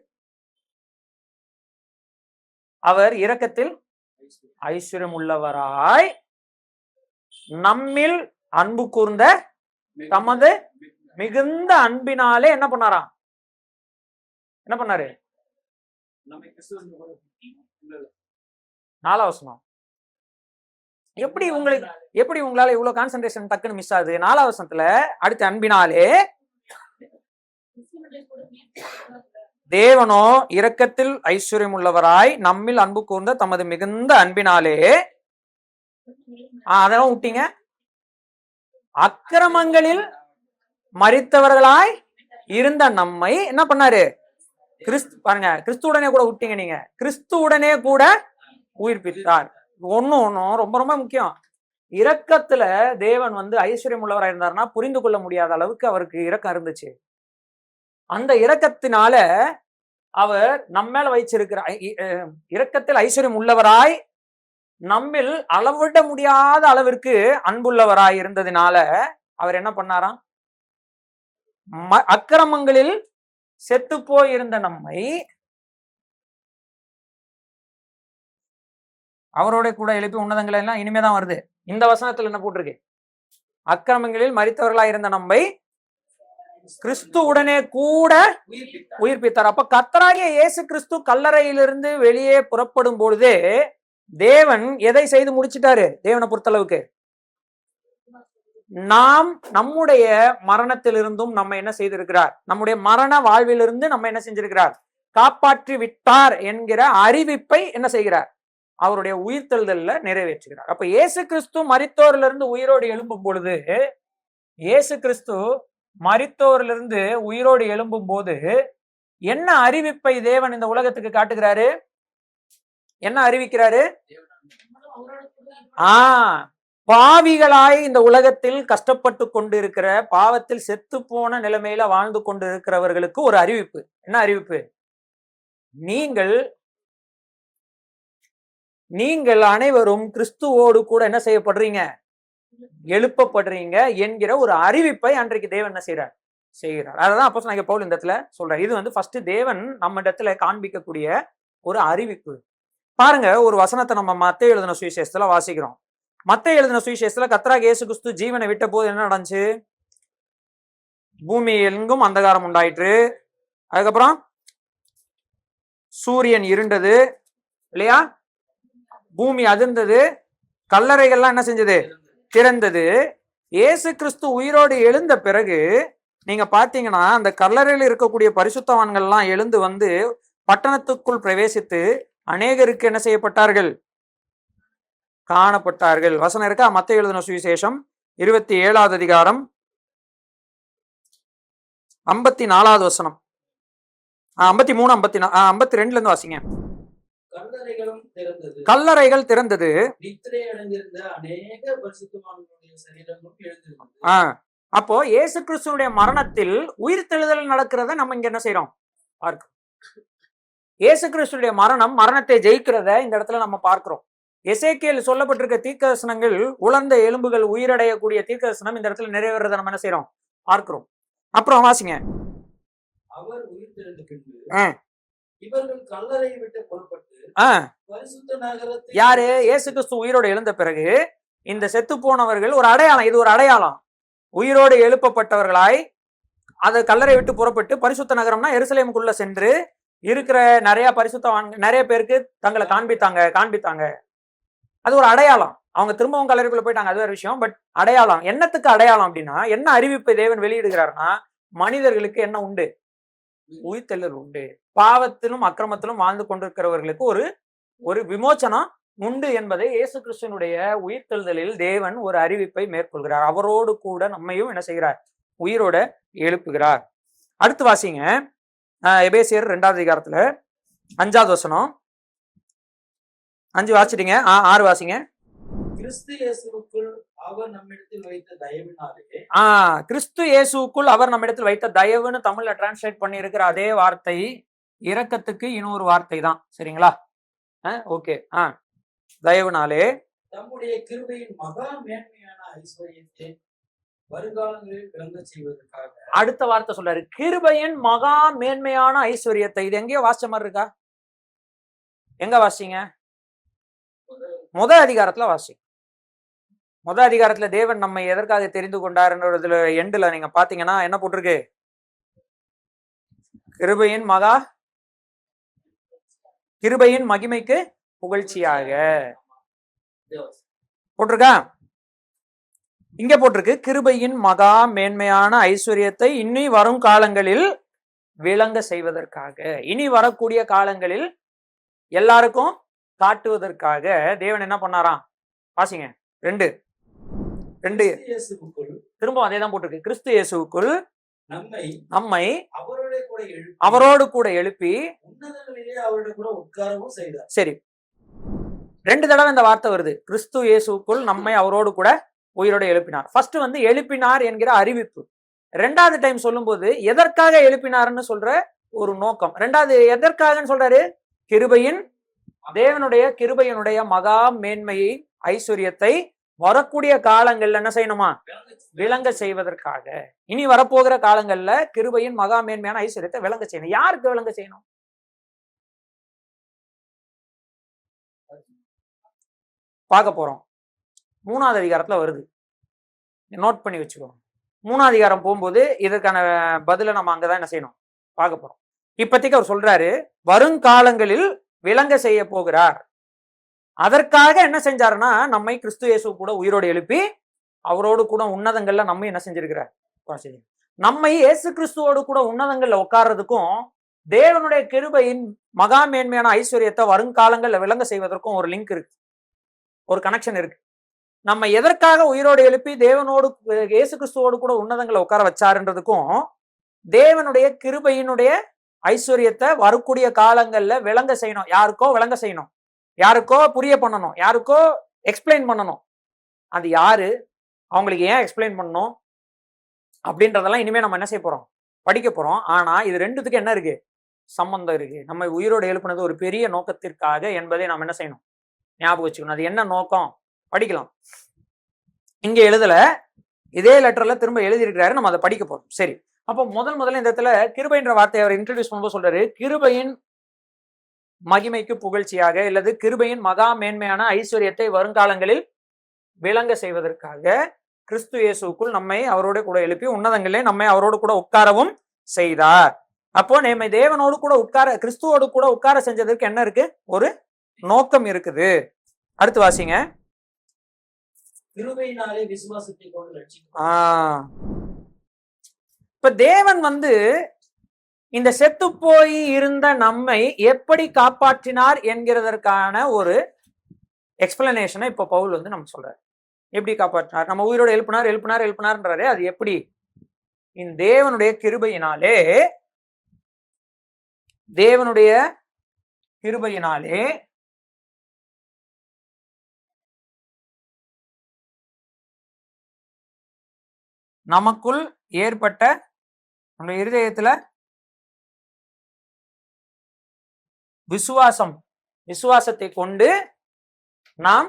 அவர் இரக்கத்தில் ஐஸ்வர்யம் உள்ளவராய் நம்மில் அன்பு கூர்ந்த தமது மிகுந்த அன்பினாலே என்ன பண்ணாராம்? என்ன பண்ணாரு? 4வது வசனம். எப்படி உங்களால இவ்வளவு கான்சென்ட்ரேஷன் டக்குன்னு மிஸ் ஆகுது? 4வது வசனத்துல அடுத்த அன்பினாலே தேவனோ இரக்கத்தில் ஐஸ்வர்யம் உள்ளவராய் நம்மில் அன்பு கூர்ந்த தமது மிகுந்த அன்பினாலே, அதெல்லாம் விட்டீங்க. அக்கிரமங்களில் மரித்தவர்களாய் இருந்த நம்மை என்ன பண்ணாரு? பாருங்க, கிறிஸ்துவுடனே கூட விட்டீங்க. நீங்க கிறிஸ்துவுடனே கூட உயிர்ப்பித்தார். ஒன்னும் ரொம்ப ரொம்ப முக்கியம். இரக்கத்துல தேவன் ஐஸ்வர்யம் உள்ளவராக இருந்தாருன்னா புரிந்து கொள்ள முடியாத அளவுக்கு அவருக்கு இரக்கம் இருந்துச்சு. அந்த இரக்கத்தினால அவர் நம்ம மேல வைச்சிருக்கிற இரக்கத்தில் ஐஸ்வர்யம் உள்ளவராய் நம்மில் அளவிட முடியாத அளவிற்கு அன்புள்ளவராய் இருந்ததினால அவர் என்ன பண்ணாராம்? அக்கிரமங்களில் செத்து போயிருந்த நம்மை அவரோட கூட எழுப்பி உன்னதங்கள் எல்லாம் இனிமேதான் வருது. இந்த வசனத்துல என்ன போட்டிருக்கு? அக்கிரமங்களில் மரித்தவர்களாய் இருந்த நம்மை கிறிஸ்து உடனே கூட உயிர்ப்பித்தார். அப்ப கர்த்தராகிய இயேசு கிறிஸ்து கல்லறையிலிருந்து வெளியே புறப்படும் பொழுதே தேவன் எதை செய்து முடிச்சிட்டாரு? தேவனை பொறுத்தளவுக்கு நாம் நம்முடைய மரணத்திலிருந்தும் நம்ம என்ன செய்திருக்கிறார்? நம்முடைய மரண வாழ்விலிருந்து நம்ம என்ன செஞ்சிருக்கிறார்? காப்பாற்றி விட்டார் என்கிற அறிவிப்பை என்ன செய்கிறார்? அவருடைய உயிர்த்தெழுதல்ல நிறைவேற்றுகிறார். அப்ப இயேசு கிறிஸ்து மரித்தோரிலிருந்து உயிரோடு எழும்பும் பொழுது, இயேசு கிறிஸ்து மரித்தோரிலிருந்து உயிரோடு எழும்பும் போது என்ன அறிவிப்பை தேவன் இந்த உலகத்துக்கு காட்டுகிறாரு? என்ன அறிவிக்கிறாரு? பாவிகளாய் இந்த உலகத்தில் கஷ்டப்பட்டு கொண்டிருக்கிற, பாவத்தில் செத்து போன நிலைமையில வாழ்ந்து கொண்டு இருக்கிறவர்களுக்கு ஒரு அறிவிப்பு. என்ன அறிவிப்பு? நீங்கள் அனைவரும் கிறிஸ்துவோடு கூட என்ன செய்யப்படுறீங்க? எழுப்பப்படுறீங்க என்கிற ஒரு அறிவிப்பை அன்றைக்கு தேவன் என்ன செய்கிறார். அதான் அப்போஸ்தலனாகிய பவுல் இந்த இடத்துல சொல்றார். இது வந்து ஃபர்ஸ்ட் தேவன் நம்ம இடத்துல காண்பிக்கக்கூடிய ஒரு அறிவிப்பு. பாருங்க, ஒரு வசனத்தை நம்ம மத்தேயு எழுதின சுவிசேஷத்துல வாசிக்கிறோம். மத்தேயு எழுதின சுவிசேஷத்துல கர்த்தராகிய இயேசு கிறிஸ்து ஜீவனை விட்ட போது என்ன நடந்துச்சு? பூமி எங்கும் அந்தகாரம் உண்டாயிற்று. அதுக்கப்புறம் சூரியன் இருண்டது இல்லையா? பூமி அதிர்ந்தது. கல்லறைகள்லாம் என்ன செஞ்சது? திறந்தது. இயேசு கிறிஸ்து உயிரோடு எழுந்த பிறகு நீங்க பாத்தீங்கன்னா அந்த கல்லறையில் இருக்கக்கூடிய பரிசுத்தவான்கள்லாம் எழுந்து வந்து பட்டணத்துக்குள் பிரவேசித்து அநேகருக்கு என்ன செய்யப்பட்டார்கள்? காணப்பட்டார்கள். வசனம் இருக்கா? மத்தேயு எழுதின சுவிசேஷம் 27வது அதிகாரம் 54வது வசனம். 53 52ல இருந்து வாசிங்க. கல்லறைகள் திறந்தது. அப்போ இயேசு கிறிஸ்துவுடைய மரணத்தில் உயிர்த்தெழுதல் நடக்கிறத நம்ம இங்க என்ன செய்யறோம்? பார்க்கிறோம். இயேசு கிறிஸ்துடைய மரணம், மரணத்தை ஜெயிக்கிறத இந்த இடத்துல நம்ம பார்க்கிறோம். எசேக்கியேல் சொல்லப்பட்டிருக்க தீர்க்கதரிசனங்கள், உலர்ந்த எலும்புகள் உயிரடையக்கூடிய தீர்க்கதரிசனம் இந்த இடத்துல நிறைவேறதை நம்ம என்ன செய்யறோம்? பார்க்கிறோம். அப்புறம் வாசிங்க. அவர் உயிர்த்தெழுந்த பின்பு இவர்கள் கல்லறையை விட்டு புறப்பட்டு பரிசுத்த நகரத்தில், யாரு? இயேசு கிறிஸ்து உயிரோடு எழுந்த பிறகு இந்த செத்து போனவர்கள் ஒரு அடையாளம், இது ஒரு அடையாளம். உயிரோடு எழுப்பப்பட்டவர்களாய் அது கல்லறை விட்டு புறப்பட்டு பரிசுத்த நகரம்னா எருசலேமுக்குள்ள சென்று இருக்கிற நிறைய நிறைய பேருக்கு தங்களை காண்பித்தாங்க. அது ஒரு அடையாளம். அவங்க திரும்பவும் கல்லறைக்குள்ள போயிட்டாங்க, அது ஒரு விஷயம். பட் அடையாளம், என்னத்துக்கு அடையாளம் அப்படின்னா, என்ன அறிவிப்பை தேவன் வெளியிடுகிறார்னா, மனிதர்களுக்கு என்ன உண்டு? உயிர்த்தெழுதல் உண்டு. பாவத்திலும் அக்கிரமத்திலும் வாழ்ந்து கொண்டிருக்கிறவர்களுக்கு ஒரு விமோச்சனம் உண்டு என்பதை இயேசு கிறிஸ்துவினுடைய உயிர்த்தெழுதலில் தேவன் ஒரு அறிவிப்பை மேற்கொள்கிறார். அவரோடு கூட நம்மையும் என்ன செய்கிறார்? உயிரோட எழுப்புகிறார். அடுத்து வாசிங்க, எபேசியர் 2வது அதிகாரத்துல 5வது வசனம். 5 வாசிட்டீங்க, 6 வாசிங்க. கிறிஸ்து இயேசுவுக்குள் அவர் நம்மிடத்தில் வைத்த தயவினாலே. கிறிஸ்து இயேசுவுக்குள் அவர் நம்மிடத்தில் வைத்த தயவுன்னு தமிழ்ல டிரான்ஸ்லேட் பண்ணி இருக்கிற அதே வார்த்தை இரக்கத்துக்கு இன்னொரு வார்த்தை தான். சரிங்களா? ஓகே. தயவுனாலே தம்முடைய கிருபையின் மகா மேன்மையான ஐஸ்வரியத்தை வருகாலங்களில் விளங்க செய்வதற்காக. அடுத்த வார்த்தை சொல்றாரு, கிருபையின் மகா மேன்மையான ஐஸ்வரியத்தை. இது எங்கேயோ வாசிச்ச மாதிரி இருக்கா? எங்க வாசிங்க? முதல் அதிகாரத்துல வாசி. முதல் அதிகாரத்துல தேவன் நம்மை எதற்காக தெரிந்து கொண்டாருன்றதுல எண்டுல நீங்க பாத்தீங்கன்னா என்ன போட்டிருக்கு? கிருபையின் மகிமைக்கு புகழ்ச்சியாக போட்டிருக்கா? இங்க போட்டிருக்கு, கிருபையின் மகா மேன்மையான ஐஸ்வர்யத்தை இனி வரும் காலங்களில் விளங்க செய்வதற்காக. இனி வரக்கூடிய காலங்களில் எல்லாருக்கும் காட்டுவதற்காக தேவன் என்ன பண்ணாராம்? வாசிங்க. 2 திரும்ப அதே தான் போட்டிருக்கு. கிறிஸ்து இயேசுவுக்குள் நம்மை அவரோடு கூட எழுப்பி அவரோடு கூட உட்காரவும் செய்தார். சரி, 2 தடவை இந்த வார்த்தை வருது. கிறிஸ்து இயேசுவுக்குள் நம்மை அவரோடு கூட உயிரோடு எழுப்பினார். ஃபர்ஸ்ட் வந்து எழுப்பினார் என்கிற அறிவிப்பு. 2வது டைம் சொல்லும் போது எதற்காக எழுப்பினார்னு சொல்ற ஒரு நோக்கம். 2வது எதற்காகன்னு சொல்றாரு? கிருபையின் தேவனுடைய கிருபையினுடைய மகா மேன்மையை ஐஸ்வர்யத்தை வரக்கூடிய காலங்கள்ல என்ன செய்யணுமா? விளங்க செய்வதற்காக. இனி வரப்போகிற காலங்கள்ல கிருபையின் மகா மேன்மையான ஐஸ்வர்யத்தை விளங்க செய்யணும். யாருக்கு விளங்க செய்யணும்? பார்க்க போறோம். 3வது அதிகாரத்துல வருது, நோட் பண்ணி வச்சுக்கோங்க. 3வது அதிகாரம் போகும்போது இதற்கான பதில நம்ம அங்கதான் என்ன செய்யணும், பார்க்க போறோம். இப்போதைக்கு அவர் சொல்றாரு, வருங்காலங்களில் விளங்க செய்ய போகிறார். அதற்காக என்ன செஞ்சாருன்னா, நம்மை கிறிஸ்து இயேசு கூட உயிரோடு எழுப்பி அவரோடு கூட உன்னதங்கள்ல நம்ம என்ன செஞ்சிருக்கிறார், நம்மை இயேசு கிறிஸ்துவோடு கூட உன்னதங்கள்ல உட்கார்றதுக்கும் தேவனுடைய கிருபையின் மகா மேன்மையான ஐஸ்வர்யத்தை வருங்காலங்கள்ல விளங்க செய்வதற்கும் ஒரு லிங்க் இருக்கு, ஒரு கனெக்ஷன் இருக்கு. நம்ம எதற்காக உயிரோடு எழுப்பி தேவனோடு இயேசு கிறிஸ்துவோடு கூட உன்னதங்களை உட்கார வச்சாருன்றதுக்கும் தேவனுடைய கிருபையினுடைய ஐஸ்வர்யத்தை வரக்கூடிய காலங்கள்ல விளங்க செய்யணும். யாருக்கோ விளங்க செய்யணும், யாருக்கோ புரிய பண்ணணும், யாருக்கோ எக்ஸ்பிளைன் பண்ணணும். அது யாரு, அவங்களுக்கு ஏன் எக்ஸ்பிளைன் பண்ணணும் அப்படின்றதெல்லாம் இனிமே நம்ம என்ன செய்ய போறோம், படிக்க போறோம். ஆனா இது ரெண்டுத்துக்கு என்ன இருக்கு, சம்பந்தம் இருக்கு. நம்ம உயிரோடு எழுப்பினது ஒரு பெரிய நோக்கத்திற்காக என்பதை நாம் என்ன செய்யணும், ஞாபகம் வச்சுக்கணும். அது என்ன நோக்கம் படிக்கலாம். இங்க எழுதல, இதே லெட்டர்ல திரும்ப எழுதியிருக்கிறாரு, நம்ம அதை படிக்க போறோம். சரி, அப்போ முதல்ல இந்த இடத்துல கிருபைன்ற வார்த்தையை அவர் இன்ட்ரடியூஸ் பண்ணும்போது சொல்றாரு, கிருபையின் மகிமைக்கு புகழ்ச்சியாக இல்லது கிருபையின் மகா மேன்மையான ஐஸ்வர்யத்தை வருங்காலங்களில் விளங்க செய்வதற்காக கிறிஸ்து இயேசுக்குள் நம்மை அவரோட கூட எழுப்பி உன்னதங்களே நம்மை அவரோடு கூட உட்காரவும் செய்தார். அப்போ நம்மை தேவனோடு கூட உட்கார, கிறிஸ்துவோடு கூட உட்கார செஞ்சதற்கு என்ன இருக்கு, ஒரு நோக்கம் இருக்குது. அடுத்து வாசிங்க. கிருபையினாலே விசுவாசத்தை கொண்டு ரட்சிக்க. இப்ப தேவன் இந்த செத்து போய் இருந்த நம்மை எப்படி காப்பாற்றினார் என்கிறதற்கான ஒரு எக்ஸ்பிளனேஷனை இப்ப பவுல் நமக்கு சொல்றாரு. எப்படி காப்பாற்றினார், நம்ம உயிரோட எழுப்பினார்ன்றாரு. அது எப்படி, இந்த தேவனுடைய கிருபையினாலே, தேவனுடைய கிருபையினாலே நமக்குள் ஏற்பட்ட நம்முடைய இருதயத்துல விசுவாசத்தை கொண்டு நாம்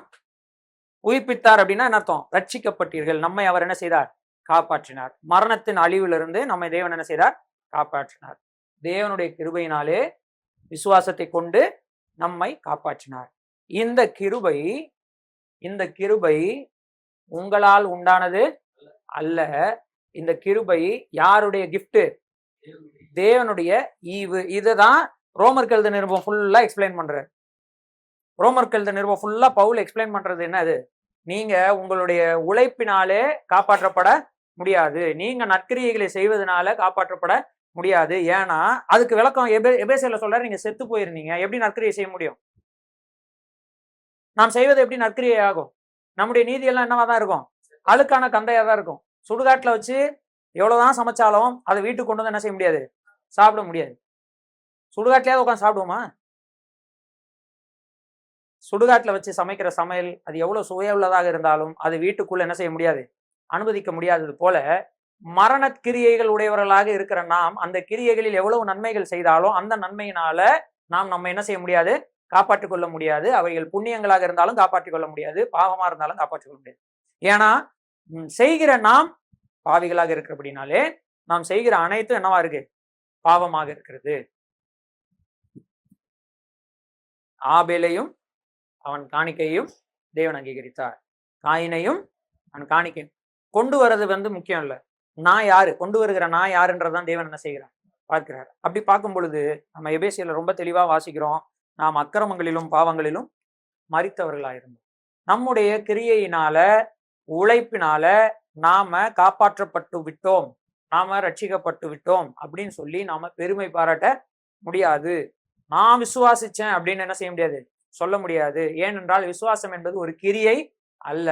உயிர்ப்பித்தார். அப்படின்னா என்ன அர்த்தம், ரட்சிக்கப்பட்டீர்கள். நம்மை அவர் என்ன செய்தார், காப்பாற்றினார். மரணத்தின் அழிவிலிருந்து நம்மை தேவன் என்ன செய்தார், காப்பாற்றினார். தேவனுடைய கிருபையினாலே விசுவாசத்தை கொண்டு நம்மை காப்பாற்றினார். இந்த கிருபை உங்களால் உண்டானது அல்ல. இந்த கிருபை யாருடைய கிஃப்ட், தேவனுடைய ஈவு. இதுதான் ரோமர் கழுத நிருபம் ஃபுல்லா எக்ஸ்பிளைன் பண்றாரு. ரோமர் கழுத நிருபம் ஃபுல்லா பவுல் எக்ஸ்பிளைன் பண்றது என்னது, நீங்க உங்களுடைய உழைப்பினாலே காப்பாற்றப்பட முடியாது, நீங்க நற்கிரியைகளை செய்வதனால காப்பாற்றப்பட முடியாது. ஏன்னா அதுக்கு விளக்கம் எபேசியர்ல சொல்றாரு, நீங்க செத்து போயிருந்தீங்க, எப்படி நற்கிரியை செய்ய முடியும், நாம் செய்வது எப்படி நற்கிரியை ஆகும், நம்முடைய நீதியெல்லாம் என்னவாதான் இருக்கும், அழுக்கான கந்தையா தான் இருக்கும். சுடுகாட்டுல வச்சு எவ்வளவுதான் சமைச்சாலும் அதை வீட்டுக்கு கொண்டு என்ன செய்ய முடியாது, சாப்பிட முடியாது. சுடுகாட்டிலேயாவது உட்காந்து சாப்பிடுவோமா? சுடுகாட்டுல வச்சு சமைக்கிற சமையல் அது எவ்வளவு சுவை உள்ளதாக இருந்தாலும் அது வீட்டுக்குள்ள என்ன செய்ய முடியாது, அனுமதிக்க முடியாதது போல மரண கிரியைகள் உடையவர்களாக இருக்கிற நாம் அந்த கிரியைகளில் எவ்வளவு நன்மைகள் செய்தாலும் அந்த நன்மையினால நாம் நம்ம என்ன செய்ய முடியாது, காப்பாற்றிக் கொள்ள முடியாது. அவைகள் புண்ணியங்களாக இருந்தாலும் காப்பாற்றிக் கொள்ள முடியாது, பாவமா இருந்தாலும் காப்பாற்றிக் கொள்ள முடியாது. ஏன்னா செய்கிற நாம் பாவிகளாக இருக்கிறபடினாலே நாம் செய்கிற அனைத்தும் என்னவா இருக்கு, பாவமாக இருக்கிறது. ஆபேலையும் அவன் காணிக்கையும் தேவன் அங்கீகரித்தார், காயினையும் அவன் காணிக்கை கொண்டு வர்றது முக்கியம் இல்லை, நான் யாரு, கொண்டு வருகிற நான் யாருன்றதான் தேவன் என்ன செய்கிறார், பார்க்கிறார். அப்படி பார்க்கும் பொழுது நம்ம எபேசியர்ல ரொம்ப தெளிவா வாசிக்கிறோம், நாம் அக்கிரமங்களிலும் பாவங்களிலும் மரித்தவர்களாயிருந்தோம். நம்முடைய கிரியையினால உழைப்பினால நாம காப்பாற்றப்பட்டு விட்டோம், நாம ரட்சிக்கப்பட்டு விட்டோம் அப்படின்னு சொல்லி நாம பெருமை பாராட்ட முடியாது. நான் விசுவாசிச்சேன் அப்படின்னு என்ன செய்ய முடியாது, சொல்ல முடியாது. ஏனென்றால் விசுவாசம் என்பது ஒரு கிரியை அல்ல.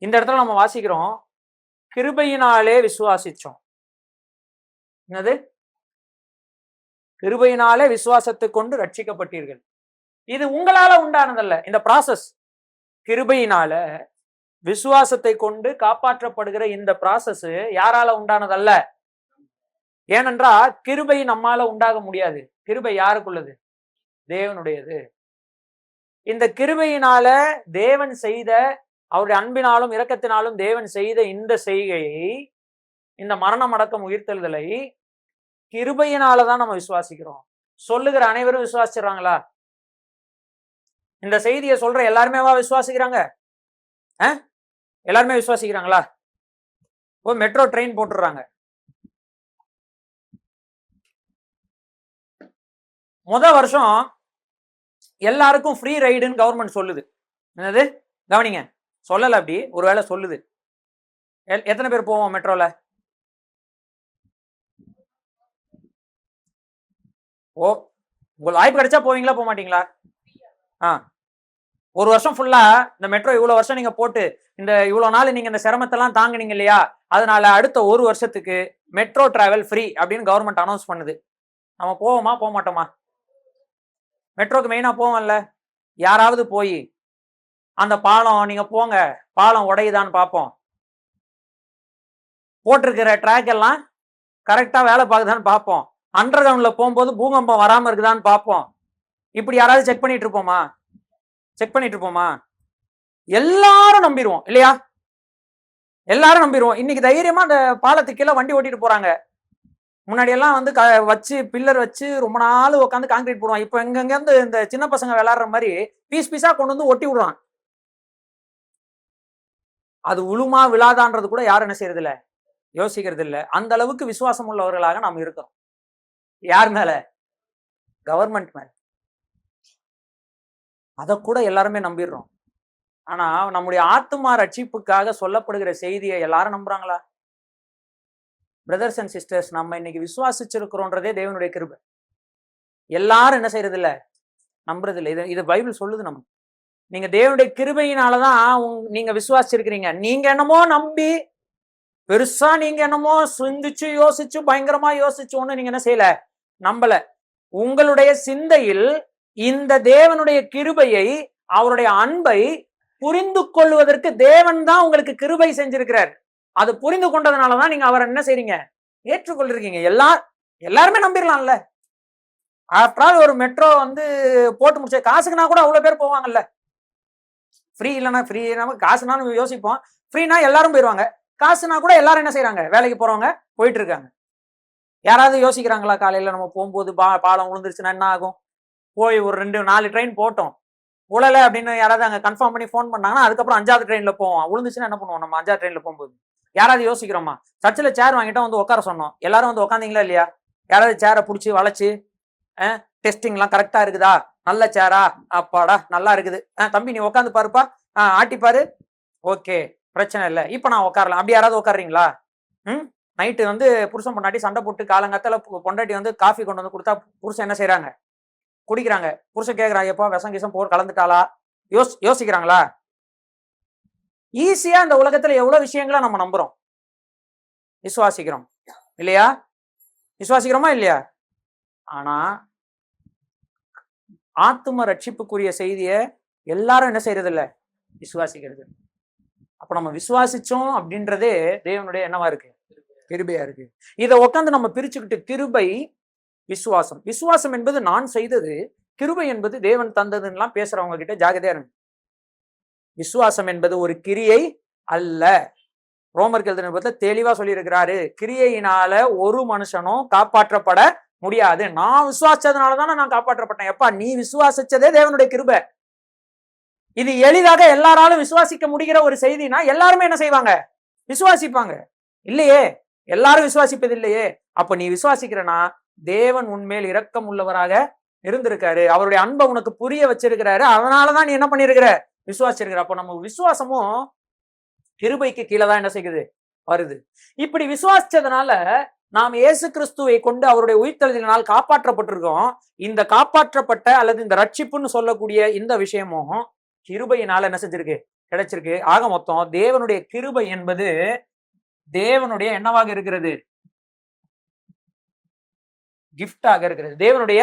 இந்த இடத்துல நம்ம வாசிக்கிறோம், கிருபையினாலே விசுவாசிச்சோம். என்னது, கிருபையினாலே விசுவாசத்தை கொண்டு ரட்சிக்கப்பட்டீர்கள். இது உங்களால உண்டானதல்ல. இந்த ப்ராசஸ் கிருபையினால விசுவாசத்தை கொண்டு காப்பாற்றப்படுகிற இந்த ப்ராசஸ் யாரால உண்டானதல்ல. ஏனென்றால் கிருபை நம்மால உண்டாக முடியாது. கிருபை யாருக்குள்ளது, தேவனுடையது. இந்த கிருபையினால தேவன் செய்த, அவருடைய அன்பினாலும் இரக்கத்தினாலும் தேவன் செய்த இந்த செய்கையை, இந்த மரணம் அடக்கம் உயிர்த்தெழுதலை கிருபையினாலதான் நம்ம விசுவாசிக்கிறோம். சொல்லுகிற அனைவரும் விசுவாசிக்கிறாங்களா? இந்த செய்தியை சொல்ற எல்லாருமேவா விசுவாசிக்கிறாங்க? எல்லாருமே விசுவாசிக்கிறாங்களா? மெட்ரோ ட்ரெயின் போட்டுறாங்க. வருஷம் எல்லாருக்கும் ஃப்ரீ ரைடுன்னு கவர்மெண்ட் சொல்லுது. என்னது? கவனிங்க, சொல்லல அப்படி, ஒருவேளை சொல்லுது. எத்தனை பேர் போவோம் மெட்ரோல? உங்களுக்கு வாய்ப்பு கிடைச்சா போவீங்களா, போக மாட்டீங்களா? ஒரு வருஷம் ஃபுல்லா இந்த மெட்ரோ இவ்வளவு வருஷம் நீங்க போட்டு இந்த இவ்வளவு நாள் நீங்க இந்த சிரமத்தெல்லாம் தாங்குனீங்க இல்லையா, அதனால அடுத்த ஒரு வருஷத்துக்கு மெட்ரோ டிராவல் ஃப்ரீ அப்படின்னு கவர்மெண்ட் அனௌன்ஸ் பண்ணுது. நம்ம போவோமா, போக மாட்டோமா? மெட்ரோக்கு மெயினா போவோம்ல. யாராவது போய் அந்த பாலம், நீங்க போங்க, பாலம் உடையுதான்னு பார்ப்போம், போட்டிருக்கிற ட்ராக் எல்லாம் கரெக்டா வேலை பார்க்குதான்னு பார்ப்போம், அண்டர் கிரவுண்ட்ல போகும்போது பூகம்பம் வராம இருக்குதான்னு பார்ப்போம். இப்படி யாராவது செக் பண்ணிட்டு இருப்போமா? செக் பண்ணிட்டு இருப்போமா? எல்லாரும் நம்பிடுவோம் இல்லையா? எல்லாரும் நம்பிடுவோம். இன்னைக்கு தைரியமா அந்த பாலத்துக்கு கீழே வண்டி ஓட்டிட்டு போறாங்க. முன்னாடி எல்லாம் வந்து வச்சு பில்லர் வச்சு ரொம்ப நாள் உட்காந்து கான்கிரீட் போடுவான். இப்போ எங்கெங்க இருந்து இந்த சின்ன பசங்க விளையாடுற மாதிரி பீஸ் பீஸா கொண்டு வந்து ஒட்டி விடுறான். அது உளுமா விழாதான்றது கூட யாரும் என்ன செய்யறது இல்ல, யோசிக்கிறது இல்ல. அந்த அளவுக்கு விசுவாசம் உள்ளவர்களாக நாம் இருக்கிறோம். யார் மேல? கவர்மெண்ட் மேல. அதை கூட எல்லாருமே நம்பிடுறோம். ஆனா நம்முடைய ஆத்துமா ரட்சிப்புக்காக சொல்லப்படுகிற செய்தியை எல்லாரும் நம்புறாங்களா? பிரதர்ஸ் அண்ட் சிஸ்டர்ஸ், நம்ம இன்னைக்கு விசுவாசிச்சிருக்கிறோன்றதே தேவனுடைய கிருபை. எல்லாரும் என்ன செய்யறது இல்ல, நம்புறது இல்லை. இது பைபிள் சொல்லுது. நம்ம நீங்க தேவனுடைய கிருபையினாலதான் நீங்க விசுவாசிச்சிருக்கிறீங்க. நீங்க என்னமோ நம்பி பெருசா நீங்க என்னமோ சிந்திச்சு யோசிச்சு பயங்கரமா யோசிச்சு ஒண்ணு நீங்க என்ன செய்யல, நம்பல. உங்களுடைய சிந்தையில் இந்த தேவனுடைய கிருபையை, அவருடைய அன்பை புரிந்து கொள்வதற்கு தேவன் தான் உங்களுக்கு கிருபை செஞ்சிருக்கிறார். அது புரிந்து கொண்டதுனாலதான் நீங்க அவரை என்ன செய்றீங்க, ஏற்றுக்கொள்றீங்க. எல்லாருமே நம்பிடலாம்ல. ஆஃப்டர் ஆல் ஒரு மெட்ரோ வந்து போட்டு முடிச்ச காசுக்குனா கூட அவ்வளவு பேர் போவாங்கல்ல. ஃப்ரீ இல்லைன்னா ஃப்ரீ, நம்ம காசுனாலும் யோசிப்போம். ஃப்ரீனா எல்லாரும் போயிடுவாங்க, காசுனா கூட எல்லாரும் என்ன செய்யறாங்க, வேலைக்கு போறவங்க போயிட்டு இருக்காங்க. யாராவது யோசிக்கிறாங்களா, காலையில நம்ம போகும்போது பாலம் விழுந்துருச்சுன்னா என்ன ஆகும்? போய் ஒரு 2-4 ட்ரெயின் போட்டோம், உழலை அப்படின்னு யாராவது அங்கே கன்ஃபார்ம் பண்ணி ஃபோன் பண்ணாங்கன்னா அதுக்கப்புறம் 5வது ட்ரெயின்ல போவோம். விழுந்துச்சுன்னா என்ன பண்ணுவோம்? நம்ம 5வது ட்ரெயின்ல போகும்போது யாராவது யோசிக்கிறோமா? சர்ச்சில் சேர் வாங்கிட்டோம், வந்து உட்கார சொன்னோம், எல்லாரும் வந்து உட்காந்தீங்களா இல்லையா? யாராவது சேரை பிடிச்சி வளைச்சு டெஸ்டிங்லாம் கரெக்டா இருக்குதா, நல்ல சேரா, அப்பாடா நல்லா இருக்குது, தம்பி நீ உட்காந்து பாருப்பா, ஆட்டிப்பாரு, ஓகே பிரச்சனை இல்லை, இப்போ நான் உட்காரலாம், அப்படி யாராவது உட்காடுறீங்களா? நைட்டு வந்து புருஷன் பொண்டாட்டி சண்டை போட்டு காலங்காத்தால பொண்டாட்டி வந்து காஃபி கொண்டு வந்து கொடுத்தா புருஷன் என்ன செய்யறாங்க, குடிக்கிறாங்க. புருஷன் கேட்கிறாங்க, எப்பா விஷம் கிசம் போர் கலந்துட்டாளா? யோசிக்கிறாங்களா? ஈஸியா இந்த உலகத்துல எவ்வளவு விஷயங்கள நம்ம நம்புறோம், விசுவாசிக்கிறோம் இல்லையா? விசுவாசிக்கிறோமா இல்லையா? ஆனா ஆத்தும ரட்சிப்புக்குரிய செய்தியை எல்லாரும் என்ன செய்யறது இல்ல, விசுவாசிக்கிறது. அப்ப நம்ம விசுவாசிச்சோம் அப்படின்றதே தேவனுடைய என்னவா இருக்கு, கிருபையா இருக்கு. இதை உட்காந்து நம்ம பிரிச்சுக்கிட்டு கிருபை, விசுவாசம், விசுவாசம் என்பது நான் செய்தது, கிருபை என்பது தேவன் தந்ததுன்னெல்லாம் பேசுறவங்க கிட்ட ஜாகிரதையா இருங்க. விசுவாசம் என்பது ஒரு கிரியை அல்ல. ரோமர் எழுதின தெளிவா சொல்லி இருக்கிறாரு, கிரியையினால ஒரு மனுஷனும் காப்பாற்றப்பட முடியாது. நான் விசுவாசிச்சதுனாலதானே நான் காப்பாற்றப்பட்டேன். எப்பா, நீ விசுவாசிச்சதே தேவனுடைய கிருபை. இது எளிதாக எல்லாராலும் விசுவாசிக்க முடிகிற ஒரு செய்தினா எல்லாருமே என்ன செய்வாங்க, விசுவாசிப்பாங்க இல்லையே? எல்லாரும் விசுவாசிப்பது இல்லையே. அப்ப நீ விசுவாசிக்கிறனா தேவன் உன்மேல் இரக்கம் உள்ளவராக இருந்திருக்காரு, அவருடைய அன்பை உனக்கு புரிய வச்சிருக்கிறாரு, அதனாலதான் நீ என்ன பண்ணிருக்கிற, விசுவாசிருக்கிற. அப்போ நம்ம விசுவாசமும் கிருபைக்கு கீழே தான் என்ன செய்யுது, வருது. இப்படி விசுவாசிச்சதுனால நாம் இயேசு கிறிஸ்துவை கொண்டு அவருடைய உயிர்த்தெழுதலினால் காப்பாற்றப்பட்டிருக்கோம். இந்த காப்பாற்றப்பட்ட அல்லது இந்த ரட்சிப்புன்னு சொல்லக்கூடிய இந்த விஷயமும் கிருபையினால என்ன செஞ்சிருக்கு, கிடைச்சிருக்கு. ஆக மொத்தம் தேவனுடைய கிருபை என்பது தேவனுடைய என்னவாக இருக்கிறது, கிஃப்டாக இருக்கிறது, தேவனுடைய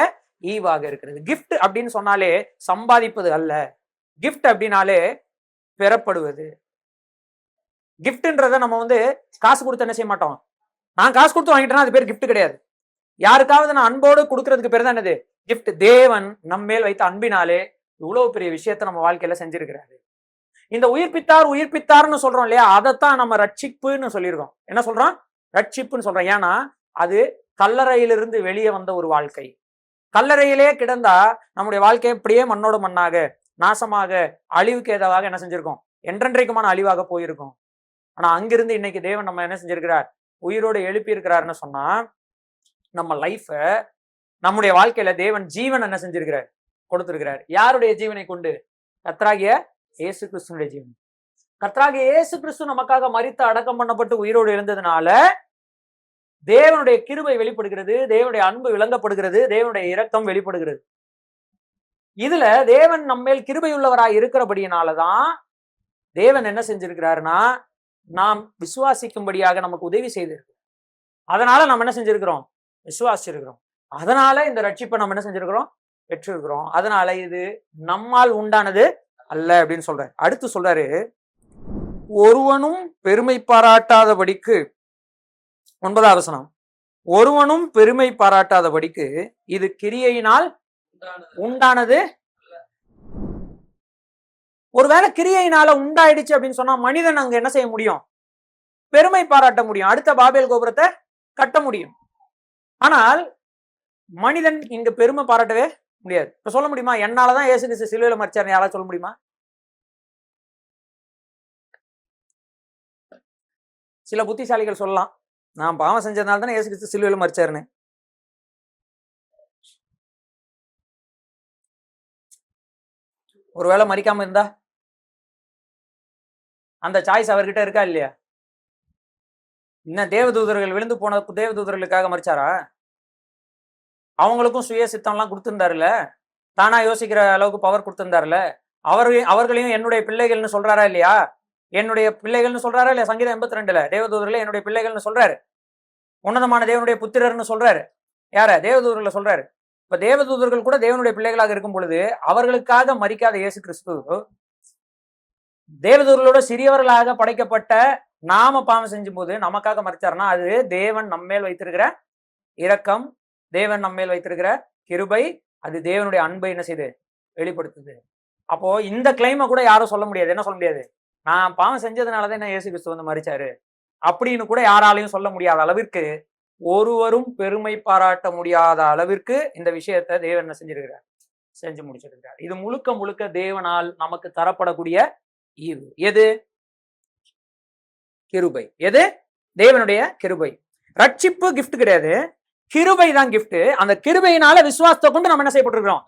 ஈவாக இருக்கிறது. கிஃப்ட் அப்படின்னு சொன்னாலே சம்பாதிப்பது அல்ல, கிஃப்ட் அப்படின்னாலே பெறப்படுவது. கிஃப்ட்ன்றத நம்ம வந்து காசு கொடுத்து என்ன செய்ய மாட்டோம். நான் காசு கொடுத்து வாங்கிட்டேன்னா அது பேர் கிஃப்ட் கிடையாது. யாருக்காவது நான் அன்போடு கொடுக்கறதுக்கு பேர் தான் என்னது, கிஃப்ட். தேவன் நம்மேல் வைத்த அன்பினாலே இவ்வளவு பெரிய விஷயத்த நம்ம வாழ்க்கையில செஞ்சிருக்கிறாரு. இந்த உயிர்ப்பித்தார்னு சொல்றோம் இல்லையா, அதைத்தான் நம்ம ரட்சிப்புன்னு சொல்லியிருக்கோம். என்ன சொல்றோம்? ரட்சிப்புன்னு சொல்றோம். ஏன்னா அது கல்லறையிலிருந்து வெளியே வந்த ஒரு வாழ்க்கை. கல்லறையிலே கிடந்தா நம்முடைய வாழ்க்கை இப்படியே மண்ணோட மண்ணாக, நாசமாக, அழிவுக்கு ஏதாவது என்ன செஞ்சிருக்கோம்? என்றென்றைக்குமான அழிவாக போயிருக்கும். ஆனா அங்கிருந்து இன்னைக்கு தேவன் நம்ம என்ன செஞ்சிருக்கிறார்? உயிரோடு எழுப்பி இருக்கிறாருன்னு சொன்னா, நம்ம லைஃப, நம்முடைய வாழ்க்கையில தேவன் ஜீவன் என்ன செஞ்சிருக்கிறார்? கொடுத்திருக்கிறார். யாருடைய ஜீவனை கொண்டு? கர்த்தராகிய இயேசு கிறிஸ்துனுடைய ஜீவன். கர்த்தராகிய இயேசு கிறிஸ்து நமக்காக மரித்து அடக்கம் பண்ணப்பட்டு உயிரோடு எழுந்ததுனால தேவனுடைய கிருபை வெளிப்படுகிறது, தேவனுடைய அன்பு விளங்கப்படுகிறது, தேவனுடைய இரக்கம் வெளிப்படுகிறது. இதுல தேவன் நம்மேல் கிருபை உள்ளவராய் இருக்கிறபடியினாலதான் தேவன் என்ன செஞ்சிருக்கிறாருன்னா, நாம் விசுவாசிக்கும்படியாக நமக்கு உதவி செய்திருக்கிறோம். அதனால நம்ம என்ன செஞ்சிருக்கிறோம்? விசுவாசிச்சிருக்கிறோம். அதனால இந்த ரட்சிப்பை நம்ம என்ன செஞ்சிருக்கிறோம்? பெற்றிருக்கிறோம். அதனால இது நம்மால் உண்டானது அல்ல அப்படின்னு சொல்றாரு. அடுத்து சொல்றாரு, ஒருவனும் பெருமை பாராட்டாதபடிக்கு, 9வது வசனம், ஒருவனும் பெருமை பாராட்டாதபடிக்கு இது கிரியையினால் உண்டானது. ஒருவேளை கிரியையினால உண்டாயிடுச்சு அப்படின்னு சொன்னா மனிதன் அங்க என்ன செய்ய முடியும்? பெருமை பாராட்ட முடியும், அடுத்த பாபேல் கோபுரத்தை கட்ட முடியும். ஆனால் மனிதன் இங்க பெருமை பாராட்டவே முடியாது. இப்ப சொல்ல முடியுமா என்னாலதான் இயேசு கிறிஸ்து சிலுவையில மரிச்சாருன்னு யாராவது சொல்ல முடியுமா? சில புத்திசாலிகள் சொல்லலாம், நான் பாவம் செஞ்சதுனால தானே இயேசு கிறிஸ்து சிலுவையில மரிச்சாருன்னு. ஒருவேளை மரிக்காம இருந்தா அந்த சாய்ஸ் அவர்கிட்ட இருக்கா இல்லையா? இன்னும் தேவதூதர்கள் விழுந்து போன தேவதூதர்களுக்காக மரிச்சாரா? அவங்களுக்கும் சுய சித்தம்லாம் கொடுத்திருந்தாருல, தானா யோசிக்கிற அளவுக்கு பவர் கொடுத்திருந்தாருல. அவர்களையும் என்னுடைய பிள்ளைகள்னு சொல்றாரா இல்லையா? என்னுடைய பிள்ளைகள்னு சொல்றாரா இல்லையா? சங்கீதம் 82ல தேவதூதர்களை என்னுடைய பிள்ளைகள்னு சொல்றாரு. உன்னதமான தேவனுடைய புத்திரர்னு சொல்றாரு. யார? தேவதூதர்களை சொல்றாரு. இப்ப தேவதூதர்கள் கூட தேவனுடைய பிள்ளைகளாக இருக்கும் பொழுது அவர்களுக்காக மரிக்காத இயேசு கிறிஸ்து தேவதூதர்களோட சிறியவர்களாக படைக்கப்பட்ட நாம பாவம் செஞ்சும் போது நமக்காக மரிச்சாருன்னா அது தேவன் நம்மேல் வைத்திருக்கிற இரக்கம், தேவன் நம்மேல் வைத்திருக்கிற கிருபை, அது தேவனுடைய அன்பை என்ன செய்து வெளிப்படுத்துது. அப்போ இந்த கிளைமை கூட யாரும் சொல்ல முடியாது. என்ன சொல்ல முடியாது? நான் பாவம் செஞ்சதுனாலதான் என்ன இயேசு கிறிஸ்து வந்து மரிச்சாரு அப்படின்னு கூட யாராலையும் சொல்ல முடியாத அளவிற்கு, ஒருவரும் பெருமை பாராட்ட முடியாத அளவிற்கு இந்த விஷயத்தை தேவன் என்ன செஞ்சிருக்கிறார்? செஞ்சு முடிச்சிருக்கிறார். இது முழுக்க முழுக்க தேவனால் நமக்கு தரப்படக்கூடிய ஈவு. எது? கிருபை. எது? தேவனுடைய கிருபை. ரட்சிப்பு கிஃப்ட் கிடையாது, கிருபை தான் கிஃப்ட். அந்த கிருபையினால விசுவாசத்தை கொண்டு நம்ம என்ன செய்யப்பட்டிருக்கிறோம்?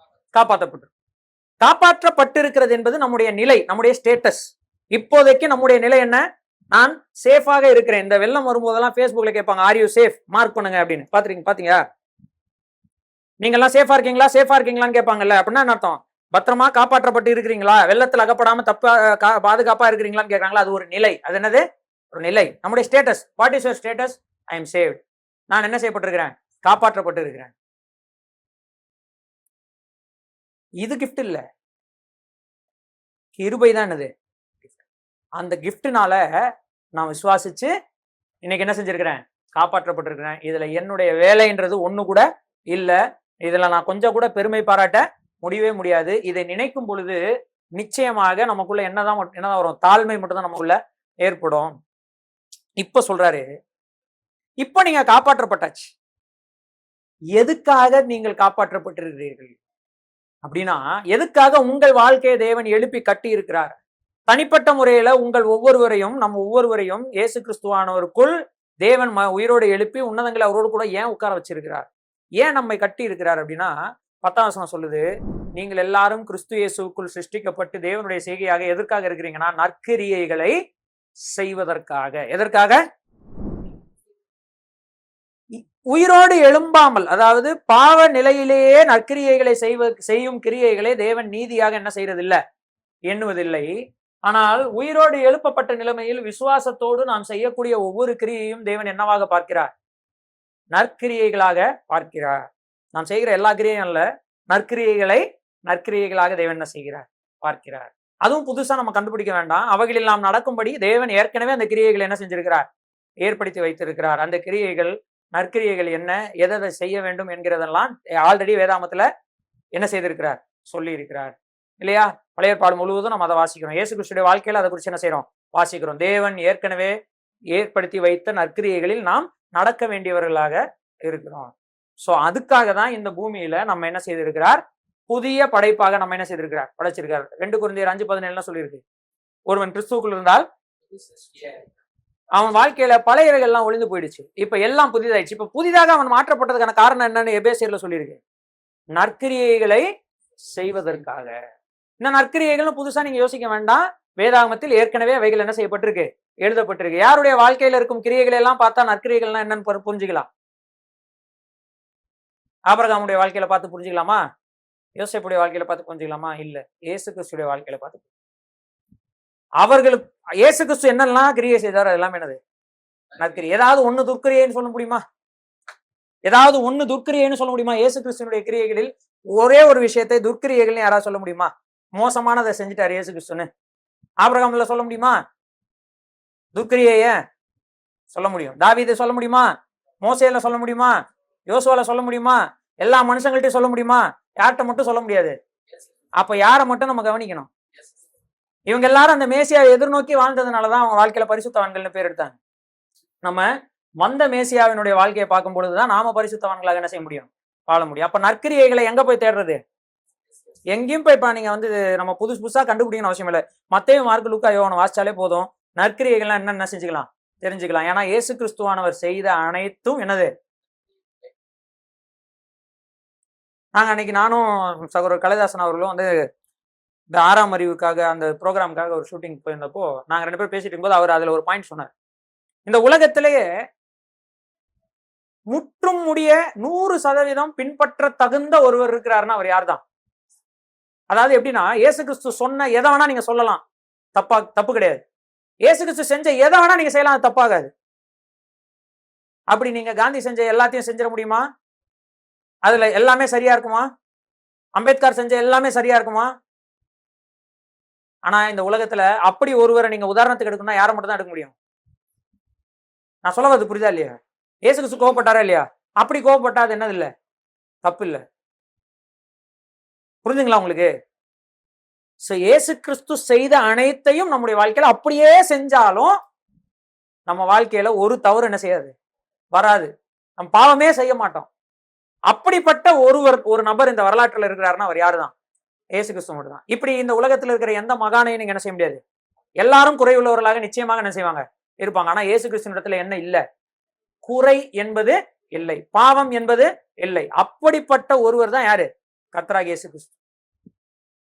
காப்பாற்றப்பட்டிருக்கிறது என்பது நம்முடைய நிலை, நம்முடைய ஸ்டேட்டஸ். இப்போதைக்கு நம்முடைய நிலை என்ன? நான் சேஃபாக இருக்கிறேன். இந்த வெள்ளம் வரும்போதெல்லாம் Facebookல கேட்பாங்க, ஆர் யூ சேஃப்? மார்க் பண்ணுங்க அப்படின்னு. பாத்தீங்க? நீங்க எல்லாம் சேஃபா இருக்கீங்களா, சேஃபா இருக்கீங்களான்னு கேட்பாங்கல்ல. அப்படின்னா என்ன அர்த்தம்? பத்திரமா காப்பாற்றப்பட்டு இருக்கிறீங்களா, வெள்ளத்தில் அகப்படாம பாதுகாப்பா இருக்கிறீங்களான்னு கேட்கறாங்களா? அது ஒரு நிலை. அது என்னது? ஒரு நிலை, நம்முடைய status. What is your status? I am saved. நான் என்ன செய்யப்பட்டிருக்கிறேன்? காப்பாற்றப்பட்டு இருக்கிறேன். இது கிஃப்ட் இல்ல, கிருபை தான். என்னது? அந்த கிஃப்ட்னால நான் விசுவாசிச்சு இன்னைக்கு என்ன செஞ்சிருக்கிறேன்? காப்பாற்றப்பட்டிருக்கிறேன். இதுல என்னுடைய வேலைன்றது ஒண்ணு கூட இல்ல. இதுல நான் கொஞ்சம் கூட பெருமை பாராட்ட முடியவே முடியாது. இதை நினைக்கும் பொழுது நிச்சயமாக நமக்குள்ள என்னதான் வரும்? தாழ்மை மட்டும் தான் நமக்குள்ள ஏற்படும். இப்ப சொல்றாரு, இப்ப நீங்க காப்பாற்றப்பட்டாச்சு. எதுக்காக நீங்கள் காப்பாற்றப்பட்டிருக்கிறீர்கள் அப்படின்னா, எதுக்காக உங்கள் வாழ்க்கையை தேவன் எழுப்பி கட்டி இருக்கிறார்? தனிப்பட்ட முறையில உங்கள் ஒவ்வொருவரையும், நம்ம ஒவ்வொருவரையும் இயேசு கிறிஸ்துவானவருக்குள் தேவன் உயிரோடு எழுப்பி உன்னதங்களை அவரோடு கூட ஏன் உட்கார வச்சிருக்கிறார்? ஏன் நம்மை கட்டி இருக்கிறார் அப்படின்னா, 10ஆம் வசனம் சொல்லுது, நீங்கள் எல்லாரும் கிறிஸ்து இயேசுக்குள் சிருஷ்டிக்கப்பட்டு தேவனுடைய செய்கையாக எதற்காக இருக்கிறீங்கன்னா, நற்கிரியைகளை செய்வதற்காக. எதற்காக? உயிரோடு எழும்பாமல், அதாவது பாவ நிலையிலேயே நற்கிரியைகளை செய்யும் கிரியைகளை தேவன் நீதியாக என்ன செய்யறதில்லை? எண்ணுவதில்லை. ஆனால் உயிரோடு எழுப்பப்பட்ட நிலைமையில் விசுவாசத்தோடு நாம் செய்யக்கூடிய ஒவ்வொரு கிரியையும் தேவன் என்னவாக பார்க்கிறார்? நற்கிரியைகளாக பார்க்கிறார். நாம் செய்கிற எல்லா கிரியையும் அல்ல, நற்கிரியைகளாக தேவன் என்ன செய்கிறார்? பார்க்கிறார். அதுவும் புதுசா நம்ம கண்டுபிடிக்க வேண்டாம். அவைகளில் நாம் நடக்கும்படி தேவன் ஏற்கனவே அந்த கிரியைகளை என்ன செஞ்சிருக்கிறார்? ஏற்படுத்தி வைத்திருக்கிறார். அந்த கிரியைகள், நற்கிரியைகள் என்ன, எதை செய்ய வேண்டும் என்கிறதெல்லாம் ஆல்ரெடி வேதாமத்துல என்ன செய்திருக்கிறார், சொல்லி இருக்கிறார் இல்லையா? பழைய ஏற்பாடு முழுவதும் நம்ம அதை வாசிக்கிறோம். இயேசு கிறிஸ்துடைய வாழ்க்கையில அதை குறித்து என்ன செய்யறோம், வாசிக்கிறோம். தேவன் ஏற்கனவே ஏற்படுத்தி வைத்த நற்கிரியைகளில் நாம் நடக்க வேண்டியவர்களாக இருக்கிறோம். சோ அதுக்காக தான் இந்த பூமியில நம்ம என்ன செய்திருக்கிறார், புதிய படைப்பாக நம்ம என்ன செய்திருக்கிறார், படைச்சிருக்கார். 2 கொரிந்தியர் 5:17 சொல்லியிருக்கு, ஒருவன் கிறிஸ்துவுக்குள் இருந்தால் அவன் வாழ்க்கையில பழையவைகள் எல்லாம் ஒளிந்து போயிடுச்சு, இப்ப எல்லாம் புதிதாயிடுச்சு. இப்ப புதிதாக அவன் மாற்றப்பட்டதுக்கான காரணம் என்னன்னு எபேசியர்ல சொல்லியிருக்கு, நற்கிரியைகளை செய்வதற்காக. இந்த நற்கிரியைகள்னு புதுசா நீங்க யோசிக்க வேண்டாம். வேதாகமத்தில் ஏற்கனவே அவைகள் என்ன செய்யப்பட்டிருக்கு, எழுதப்பட்டிருக்கு. யாருடைய வாழ்க்கையில இருக்கும் கிரியைகளை எல்லாம் பார்த்தா நற்கிரியைகள்னா என்னன்னு புரிஞ்சுக்கலாம். ஆபிரகாமுடைய வாழ்க்கையில பார்த்து புரிஞ்சுக்கலாமா? யோசேப்புடைய வாழ்க்கையில பார்த்து புரிஞ்சுக்கலாமா? இல்ல, இயேசு கிறிஸ்துடைய வாழ்க்கையில பார்த்து. அவர்களுக்கு இயேசு கிறிஸ்து என்னெல்லாம் கிரியை செய்தார், அதெல்லாம் என்னது, நற்கிரியை. ஏதாவது ஒண்ணு துர்க்கிரியைன்னு சொல்ல முடியுமா? ஏதாவது ஒண்ணு துர்க்கிரியைன்னு சொல்ல முடியுமா? இயேசு கிறிஸ்துனுடைய கிரியைகளில் ஒரே ஒரு விஷயத்தை துர்க்கிரியைகள்னு யாராவது சொல்ல முடியுமா? மோசமானதை செஞ்சுட்டார் இயேசு கிறிஸ்துன்னு ஆபிரகாம்ல சொல்ல முடியுமா? துர்க்கிரியைய சொல்ல முடியும். தாவீதை சொல்ல முடியுமா? மோசேல சொல்ல முடியுமா? யோசுவால சொல்ல முடியுமா? எல்லா மனுஷங்கள்ட்டையும் சொல்ல முடியுமா? யார்கிட்ட மட்டும் சொல்ல முடியாது. அப்ப யாரை மட்டும் நம்ம கவனிக்கணும்? இவங்க எல்லாரும் அந்த மேசியாவை எதிர்நோக்கி வாழ்ந்ததுனாலதான் அவங்க வாழ்க்கையில பரிசுத்தவான்கள்னு பேர் எடுத்தாங்க. நம்ம வந்த மேசியாவினுடைய வாழ்க்கையை பார்க்கும் பொழுதுதான் நாம பரிசுத்தவான்களாக என்ன செய்ய முடியும், வாழ முடியும். அப்ப நற்கிரியைகளை எங்க போய் தேடுறது? எங்கேயும் போய் நீங்க வந்து நம்ம புதுசா கண்டுபிடிக்கணும் அவசியம் இல்லை. மத்தேயு, மார்க்கு, லூக்கா, யோவானை வாசிச்சாலே போதும், நற்கிரியைகள்லாம் என்னென்ன செஞ்சுக்கலாம், தெரிஞ்சுக்கலாம். ஏன்னா இயேசு கிறிஸ்துவானவர் செய்த அனைத்தும் என்னது. நாங்க அன்னைக்கு நானும் சகோதரர் கலைதாசன் அவர்களும் வந்து இந்த 6ஆம் அறிவுக்காக அந்த ப்ரோக்ராமுக்காக ஒரு ஷூட்டிங் போயிருந்தப்போ நாங்க 2 பேரும் பேசிட்டு இருக்கும்போது அவர் அதுல ஒரு பாயிண்ட் சொன்னார். இந்த உலகத்திலேயே முற்றும் முடிய 100% பின்பற்ற தகுந்த ஒருவர் இருக்கிறாருன்னா அவர் யார் தான்? அதாவது எப்படின்னா, இயேசு கிறிஸ்து சொன்ன எதை வேணா நீங்க சொல்லலாம், தப்பு கிடையாது. இயேசு கிறிஸ்து செஞ்ச எதை வேணா நீங்க செய்யலாம், அது தப்பாகாது. அப்படி நீங்க காந்தி செஞ்ச எல்லாத்தையும் செஞ்சிட முடியுமா? அதுல எல்லாமே சரியா இருக்குமா? அம்பேத்கர் செஞ்ச எல்லாமே சரியா இருக்குமா? ஆனா இந்த உலகத்துல அப்படி ஒருவரை நீங்க உதாரணத்துக்கு எடுக்கணும்னா யாரை மட்டும் தான் எடுக்க முடியும்? நான் சொல்ல வரது புரியுதா இல்லையா? இயேசு கிறிஸ்து கோவப்பட்டாரா இல்லையா? அப்படி கோவப்பட்டா அது என்னது இல்ல, தப்பு இல்ல. புரிஞ்சுங்களா உங்களுக்கு? இயேசு கிறிஸ்து செய்த அனைத்தையும் நம்முடைய வாழ்க்கையில அப்படியே செஞ்சாலும் நம்ம வாழ்க்கையில ஒரு தவறு என்ன செய்யாது, வராது. நம்ம பாவமே செய்ய மாட்டோம். அப்படிப்பட்ட ஒரு நபர் இந்த வரலாற்றுல இருக்கிறாருன்னா அவர் யாருதான்? இயேசு கிறிஸ்து மட்டும் தான். இப்படி இந்த உலகத்துல இருக்கிற எந்த மகானையும் நீங்க என்ன செய்ய முடியாது. எல்லாரும் குறைவுள்ளவர்களாக நிச்சயமாக என்ன செய்வாங்க, இருப்பாங்க. ஆனா இயேசு கிறிஸ்து இடத்துல என்ன இல்ல, குறை என்பது இல்லை, பாவம் என்பது இல்லை. அப்படிப்பட்ட ஒருவர் தான் யாரு, கர்த்தராகிய இயேசு கிறிஸ்து.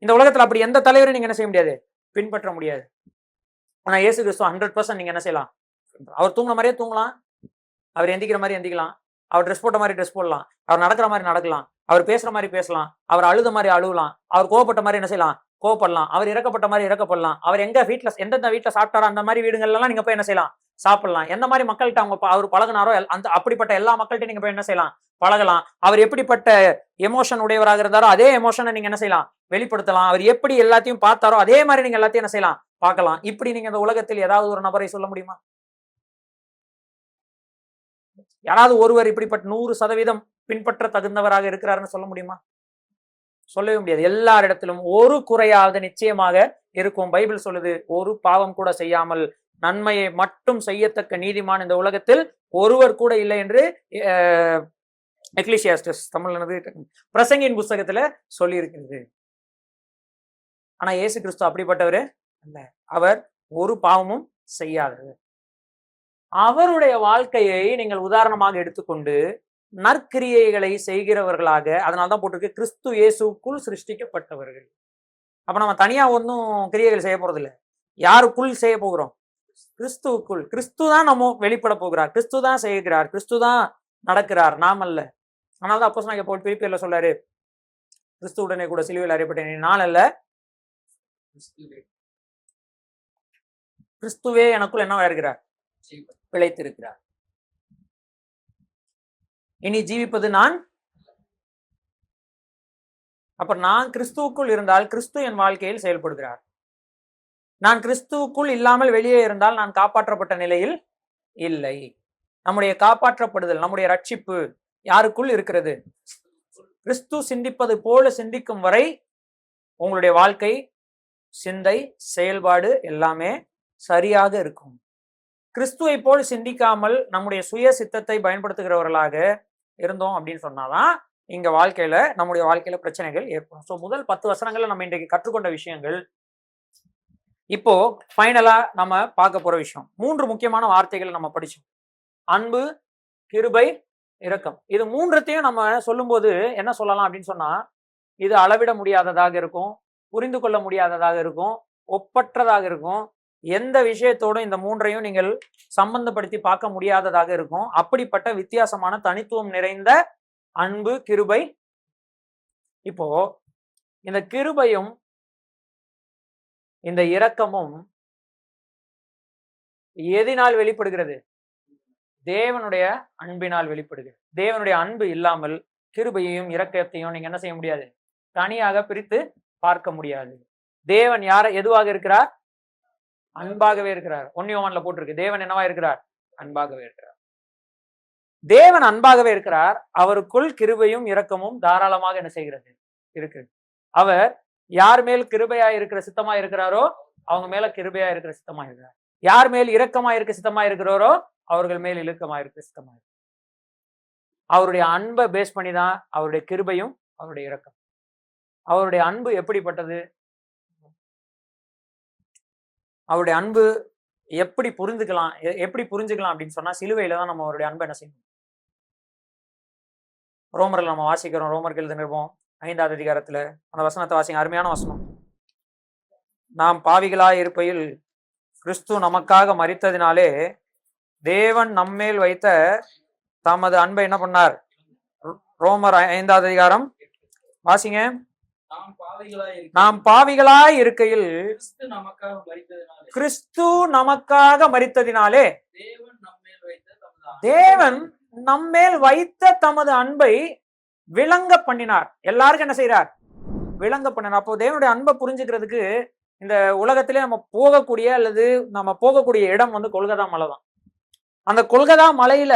இந்த உலகத்துல அப்படி எந்த தலைவரையும் நீங்க என்ன செய்ய முடியாது, பின்பற்ற முடியாது. ஆனா இயேசு கிறிஸ்து 100% நீங்க என்ன செய்யலாம், அவர் தூங்குற மாதிரியே தூங்கலாம், அவர் எந்திக்கிற மாதிரி எந்திக்கலாம், அவர் ட்ரெஸ் போட்ட மாதிரி ட்ரெஸ் போடலாம், அவர் நடக்கிற மாதிரி நடக்கலாம், அவர் பேசுற மாதிரி பேசலாம், அவர் அழுத மாதிரி அழுவலாம், அவர் கோவப்பட்ட மாதிரி என்ன செய்யலாம், கோவப்படலாம், அவர் இறக்கப்பட்ட மாதிரி இறக்கப்படலாம், அவர் எந்த வீட்டுல சாப்பிட்டாரோ அந்த மாதிரி வீடுகள்ல எல்லாம் நீங்க போய் என்ன செய்யலாம், சாப்பிடலாம். எந்த மாதிரி மக்கள்கிட்ட அவர் பழகினாரோ அந்த அப்படிப்பட்ட எல்லா மக்கள்கிட்ட நீங்க போய் என்ன செய்யலாம், பழகலாம். அவர் எப்படிப்பட்ட எமோஷன் உடையவராக இருந்தாரோ அதே எமோஷனை நீங்க என்ன செய்யலாம், வெளிப்படுத்தலாம். அவர் எப்படி எல்லாத்தையும் பார்த்தாரோ அதே மாதிரி நீங்க எல்லாத்தையும் என்ன செய்யலாம், பார்க்கலாம். இப்படி நீங்க இந்த உலகத்தில் ஏதாவது ஒரு நபரை சொல்ல முடியுமா? யாராவது ஒருவர் இப்படிப்பட்ட 100% பின்பற்ற தகுந்தவராக இருக்கிறாருன்னு சொல்ல முடியுமா? சொல்லவே முடியாது. எல்லாரிடத்திலும் ஒரு குறையாவது நிச்சயமாக இருக்கும். பைபிள் சொல்லுது, ஒரு பாவம் கூட செய்யாமல் நன்மையை மட்டும் செய்யத்தக்க நீதிமான் இந்த உலகத்தில் ஒருவர் கூட இல்லை என்று எக்லிசியாஸ்டஸ் தமிழ்ல பிரசங்கின் புஸ்தகத்துல சொல்லி இருக்கிறது. ஆனா இயேசு கிறிஸ்து அப்படிப்பட்டவரு அல்ல. அவர் ஒரு பாவமும் செய்யாதவர். அவருடைய வாழ்க்கையை நீங்கள் உதாரணமாக எடுத்துக்கொண்டு நற்கிரியைகளை செய்கிறவர்களாக, அதனால்தான் போட்டிருக்கு கிறிஸ்து இயேசுக்குள் சிருஷ்டிக்கப்பட்டவர்கள். அப்ப நம்ம தனியா ஒன்றும் கிரியைகள் செய்ய போறது இல்லை. யாருக்குள் செய்ய போகிறோம், கிறிஸ்துவுக்குள். கிறிஸ்து தான் நம்ம வெளிப்பட போகிறார், கிறிஸ்து தான் செய்கிறார், கிறிஸ்து தான் நடக்கிறார், நாம் அல்ல. அதனால்தான் அப்போஸ்தலனாகிய பவுல் பிலிப்பியர்ல சொல்றாரு, கிறிஸ்துவுடனே கூட சிலுவையில் அறையப்பட்டேன், நான் அல்ல கிறிஸ்துவே எனக்குள் என்னவா இருக்கிறார், பிழைத்திருக்கிறார். இனி ஜீவிப்பது நான். அப்ப நான் கிறிஸ்துவுக்குள் இருந்தால் கிறிஸ்து என் வாழ்க்கையில் செயல்படுகிறார். நான் கிறிஸ்துவுக்குள் இல்லாமல் வெளியே இருந்தால் நான் காப்பாற்றப்பட்ட நிலையில் இல்லை. நம்முடைய காப்பாற்றப்படுதல், நம்முடைய ரட்சிப்பு யாருக்குள் இருக்கிறது, கிறிஸ்து சிந்திப்பது போல சிந்திக்கும் வரை உங்களுடைய வாழ்க்கை, சிந்தை, செயல்பாடு எல்லாமே சரியாக இருக்கும். கிறிஸ்துவை போல் சிந்திக்காமல் நம்முடைய சுய சித்தத்தை பயன்படுத்துகிறவர்களாக இருந்தோம் அப்படின்னு சொன்னாதான் இங்க வாழ்க்கையில, நம்முடைய வாழ்க்கையில பிரச்சனைகள் ஏற்படும். ஸோ முதல் 10 வசனங்கள்ல நம்ம இன்றைக்கு கற்றுக்கொண்ட விஷயங்கள். இப்போ ஃபைனலா நம்ம பார்க்க போற விஷயம், 3 முக்கியமான வார்த்தைகளை நம்ம படிச்சோம். அன்பு, கிருபை, இரக்கம். இது 3த்தையும் நம்ம சொல்லும்போது என்ன சொல்லலாம் அப்படின்னு சொன்னா, இது அளவிட முடியாததாக இருக்கும், புரிந்து கொள்ள முடியாததாக இருக்கும், ஒப்பற்றதாக இருக்கும். எந்த விஷயத்தோடும் இந்த 3ஐயும் நீங்கள் சம்பந்தப்படுத்தி பார்க்க முடியாததாக இருக்கும். அப்படிப்பட்ட வித்தியாசமான தனித்துவம் நிறைந்த அன்பு, கிருபை. இப்போ இந்த கிருபையும் இந்த இரக்கமும் எதினால் வெளிப்படுகிறது? தேவனுடைய அன்பினால் வெளிப்படுகிறது. தேவனுடைய அன்பு இல்லாமல் கிருபையையும் இரக்கத்தையும் நீங்க என்ன செய்ய முடியாது? தனியாக பிரித்து பார்க்க முடியாது. தேவன் எதுவாக இருக்கிறார்? அன்பாகவே இருக்கிறார். 1 யோவான்ல போட்டிருக்கு, தேவன் என்னவா இருக்கிறார்? அன்பாகவே இருக்கிறார். தேவன் அன்பாகவே இருக்கிறார். அவருக்குள் கிருபையும் இரக்கமும் தாராளமாக என்ன செய்கிறது? இருக்கு. அவர் யார் மேல் கிருபையா இருக்கிற சித்தமா இருக்கிறாரோ அவங்க மேல கிருபையா இருக்கிற சித்தமா இருக்கிறார். யார் மேல் இரக்கமா இருக்க சித்தமா இருக்கிறாரோ அவர்கள் மேல் இலக்கமா இருக்க சித்தமா இருக்கு. அவருடைய அன்பை பேஸ் பண்ணி தான் அவருடைய கிருபையும் அவருடைய இரக்கம். அவருடைய அன்பு எப்படிப்பட்டது? அவருடைய அன்பு எப்படி புரிஞ்சுக்கலாம் அப்படின்னு சொன்னா, சிலுவையில தான் நம்ம அவருடைய அன்பை என்ன செய்யணும். ரோமர்கள் நம்ம வாசிக்கிறோம். ரோமர்கள் எழுதினிருப்போம் 5வது அதிகாரத்துல அந்த வசனத்தை வாசிங்க. அருமையான வசனம். நாம் பாவிகளாய் இருப்பையில் கிறிஸ்து நமக்காக மரித்ததினாலே தேவன் நம்மேல் வைத்த தமது அன்பை என்ன பண்ணார்? ரோமர் 5வது அதிகாரம் வாசிங்க. நாம் பாவிகளாய் இருக்கையில் கிறிஸ்து நமக்காக மரித்ததினாலே தேவன் நம்மேல் வைத்த தமது அன்பை விளங்க பண்ணினார். எல்லாருக்கும் என்ன செய்யறார்? விளங்க பண்ணினார். அப்போ தேவனுடைய அன்பை புரிஞ்சுக்கிறதுக்கு இந்த உலகத்திலே நம்ம போகக்கூடிய இடம் வந்து கொல்கதா மலை தான். அந்த கொல்கதா மலையில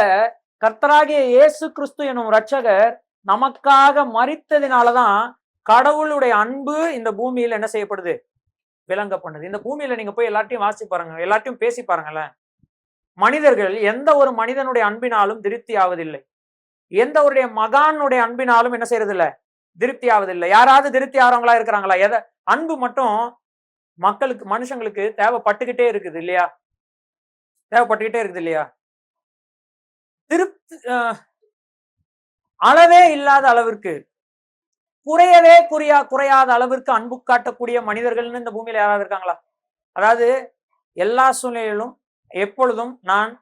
கர்த்தராகிய இயேசு கிறிஸ்து எனும் இரட்சகர் நமக்காக மரித்ததினாலதான் கடவுளுடைய அன்பு இந்த பூமியில என்ன செய்யப்படுது? விளங்க பண்ணுது. இந்த பூமியில நீங்க போய் எல்லாத்தையும் வாசி பாருங்க, எல்லாத்தையும் பேசி பாருங்களேன். மனிதர்கள் எந்த ஒரு மனிதனுடைய அன்பினாலும் திருப்தி ஆவதில்லை. எந்த ஒரு மகானுடைய அன்பினாலும் என்ன செய்யறது இல்ல? திருப்தி ஆவதில்லை. யாராவது திருப்தி ஆகிறவங்களா இருக்கிறாங்களா? அன்பு மட்டும் மனுஷங்களுக்கு தேவைப்பட்டுக்கிட்டே இருக்குது இல்லையா? தேவைப்பட்டுக்கிட்டே இருக்குது இல்லையா? அளவே இல்லாத அளவிற்கு, குறையாத அளவிற்கு அன்பு காட்டக்கூடிய மனிதர்கள்னு இந்த பூமியில யாராவது இருக்காங்களா? அதாவது எல்லா சூழ்நிலையிலும் எப்பொழுதும் நான்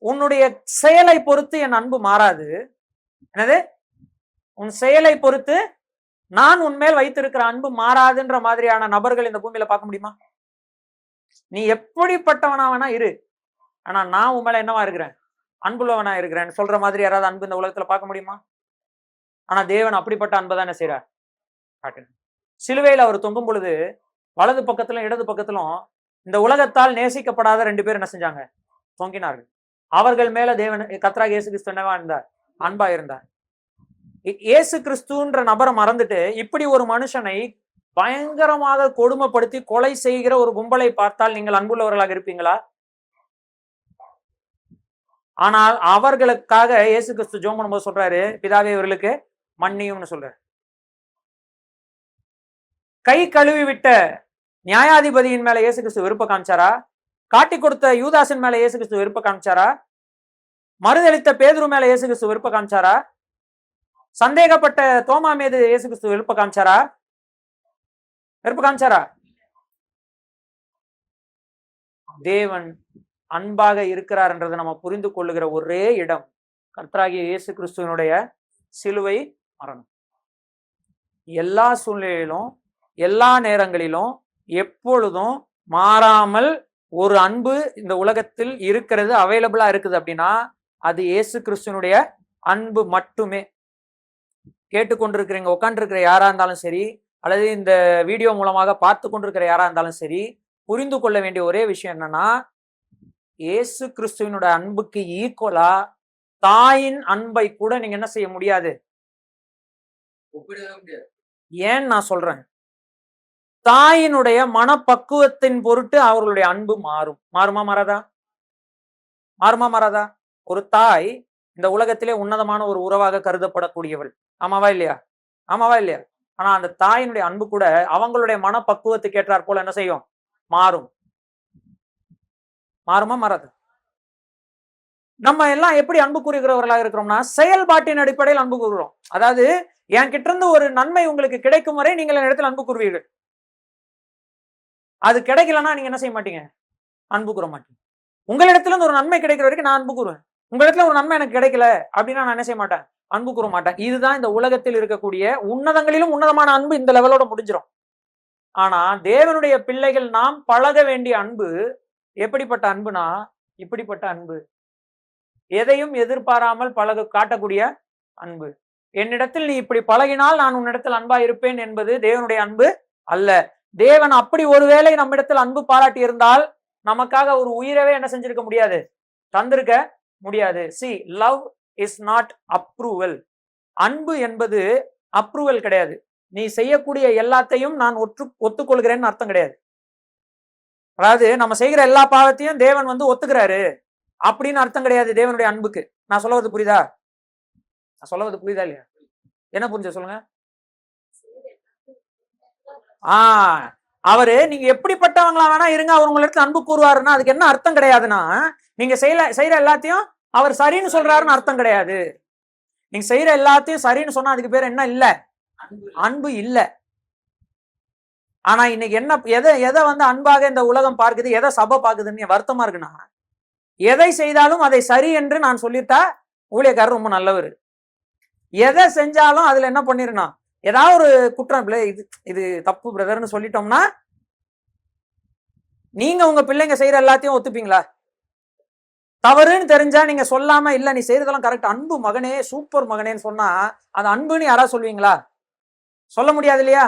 உன்னுடைய செயலை பொறுத்து என் அன்பு மாறாது. என்னது? உன் செயலை பொறுத்து நான் உன்மேல் வைத்திருக்கிற அன்பு மாறாதுன்ற மாதிரியான நபர்கள் இந்த பூமியில பார்க்க முடியுமா? நீ எப்படிப்பட்டவனா வேணா இரு, ஆனா நான் உன் மேல என்னவா இருக்கிறேன்? அன்புள்ளவனா இருக்கிறேன் சொல்ற மாதிரி யாராவது அன்பு இந்த உலகத்துல பார்க்க முடியுமா? ஆனா தேவன் அப்படிப்பட்ட அன்பை தான் என்ன செய்யறார்? காட்டுங்க. சிலுவையில் அவர் தொங்கும் பொழுது வலது பக்கத்திலும் இடது பக்கத்திலும் இந்த உலகத்தால் நேசிக்கப்படாத 2 பேர் என்ன செஞ்சாங்க? தொங்கினார்கள். அவர்கள் மேல தேவன் கர்த்தராகிய இயேசு கிறிஸ்து என்னவா இருந்தார்? அன்பா இருந்தார். இயேசு கிறிஸ்துன்ற நபரை மறந்துட்டு இப்படி ஒரு மனுஷனை பயங்கரமாக கொடுமைப்படுத்தி கொலை செய்கிற ஒரு கும்பலை பார்த்தால் நீங்கள் அன்புள்ளவர்களாக இருப்பீங்களா? ஆனால் அவர்களுக்காக இயேசு கிறிஸ்து ஜெபம் பண்ணும்போது சொல்றாரு, பிதாவே இவர்களுக்கு மன்னியும்னு சொல்றாரு. கை கழுவி விட்ட நியாயாதிபதியின் மேல இயேசு கிறிஸ்து விருப்ப காமிச்சாரா? காட்டி கொடுத்த யூதாசின் மேல இயேசு கிறிஸ்து விருப்ப காமிச்சாரா? மறுதளித்த பேதுரு மேல இயேசு கிறிஸ்து விருப்ப காமிச்சாரா? சந்தேகப்பட்ட தோமா மீது இயேசு கிறிஸ்து விருப்ப காமிச்சாரா? தேவன் அன்பாக இருக்கிறார் என்றதை நம்ம புரிந்து கொள்ளுகிற ஒரே இடம் கர்த்தராகிய இயேசு கிறிஸ்துவனுடைய சிலுவை மரணம். எல்லா சூழ்நிலையிலும், எல்லா நேரங்களிலும், எப்பொழுதும் மாறாமல் ஒரு அன்பு இந்த உலகத்தில் இருக்கிறது, அவைலபிளா இருக்குது அப்படின்னா அது இயேசு கிறிஸ்துவனுடைய அன்பு மட்டுமே. கேட்டுக்கொண்டிருக்கிறீங்க, உட்காந்துருக்கிற யாரா இருந்தாலும் சரி, அல்லது இந்த வீடியோ மூலமாக பார்த்து கொண்டிருக்கிற யாரா இருந்தாலும் சரி, புரிந்து கொள்ள வேண்டிய ஒரே விஷயம் என்னன்னா, இயேசு கிறிஸ்துவனுடைய அன்புக்கு ஈக்குவலா தாயின் அன்பை கூட நீங்க என்ன செய்ய முடியாது? ஒப்பிடவே முடியாது. ஏன் நான் சொல்றேன், தாயினுடைய மனப்பக்குவத்தின் பொருட்டு அவர்களுடைய அன்பு மாறும். மாறுமா மாறாதா? மாறுமா மாறாதா? ஒரு தாய் இந்த உலகத்திலே உன்னதமான ஒரு உறவாக கருதப்படக்கூடியவள். ஆமாவா இல்லையா? ஆமாவா இல்லையா? ஆனா அந்த தாயினுடைய அன்பு கூட அவங்களுடைய மனப்பக்குவத்துக்கு ஏற்றாற் போல என்ன செய்யும்? மாறும். மாறுமா மாறாது? நம்ம எல்லாம் எப்படி அன்பு கூறுகிறவர்களாக இருக்கிறோம்னா, செயல்பாட்டின் அடிப்படையில் அன்பு கூறுகிறோம். அதாவது என்கிட்ட இருந்து ஒரு நன்மை உங்களுக்கு கிடைக்கும் வரை நீங்கள் என் இடத்துல அன்பு கூறுவீர்கள். அது கிடைக்கலன்னா நீங்க என்ன செய்ய மாட்டீங்க? அன்பு கூற மாட்டீங்க. உங்களிடத்துல இருந்து ஒரு நன்மை கிடைக்கிற வரைக்கும் நான் அன்பு கூறுவேன். உங்களிடத்துல ஒரு நன்மை எனக்கு கிடைக்கல அப்படின்னா நான் என்ன செய்ய மாட்டேன்? அன்பு கூற மாட்டேன். இதுதான் இந்த உலகத்தில் இருக்கக்கூடிய உன்னதங்களிலும் உன்னதமான அன்பு இந்த லெவலோட முடிஞ்சிடும். ஆனா தேவனுடைய பிள்ளைகள் நாம் பழக வேண்டிய அன்பு எப்படிப்பட்ட அன்புனா, இப்படிப்பட்ட அன்பு. எதையும் எதிர்பாராமல் காட்டக்கூடிய அன்பு. என்னிடத்தில் நீ இப்படி பழகினால் நான் உன்னிடத்தில் அன்பா இருப்பேன் என்பது தேவனுடைய அன்பு அல்ல. தேவன் அப்படி ஒருவேளை நம்மிடத்தில் அன்பு பாராட்டி இருந்தால் நமக்காக ஒரு உயிரவே என்ன செஞ்சிருக்க முடியாது? தந்திருக்க முடியாது. See, love is not approval. அன்பு என்பது அப்ரூவல் கிடையாது. நீ செய்யக்கூடிய எல்லாத்தையும் நான் ஒத்துக்கொள்கிறேன்னு அர்த்தம் கிடையாது. அதாவது நம்ம செய்கிற எல்லா பாவத்தையும் தேவன் ஒத்துக்கிறாரு அப்படின்னு அர்த்தம் கிடையாது தேவனுடைய அன்புக்கு. நான் சொல்லுவது புரியுதா? நான் சொல்லுவது புரியுதா இல்லையா? என்ன புரிஞ்ச சொல்லுங்க. அவரு நீங்க எப்படிப்பட்டவங்களா வேணா இருங்க, அவர் உங்களிடத்துல அன்பு கூறுவாருன்னா அதுக்கு என்ன அர்த்தம் கிடையாதுன்னா, நீங்க செய்யற எல்லாத்தையும் அவர் சரின்னு சொல்றாருன்னு அர்த்தம் கிடையாது. நீங்க செய்யற எல்லாத்தையும் சரின்னு சொன்னா அதுக்கு பேர் என்ன இல்ல? அன்பு இல்ல. ஆனா இன்னைக்கு என்ன எதை அன்பாக இந்த உலகம் பார்க்குது, எதை சபை பார்க்குதுன்னு வருத்தமா இருக்குன்னா, எதை செய்தாலும் அதை சரி என்று நான் சொல்லிட்டா ஊழியக்காரர் ரொம்ப நல்லவர். எதை செஞ்சாலும் அதுல என்ன பண்ணிருந்தோம், ஏதாவது ஒரு குற்றம், இது தப்பு பிரதர்னு சொல்லிட்டோம்னா நீங்க உங்க பிள்ளைங்க செய்யற எல்லாத்தையும் ஒத்துப்பீங்களா? தவறுன்னு தெரிஞ்சா நீங்க சொல்லாம இல்ல நீ செய்யறதெல்லாம் கரெக்ட், அன்பு மகனே, சூப்பர் மகனேன்னு சொன்னா அது அன்புன்னு யாராவது சொல்லுவீங்களா? சொல்ல முடியாது இல்லையா?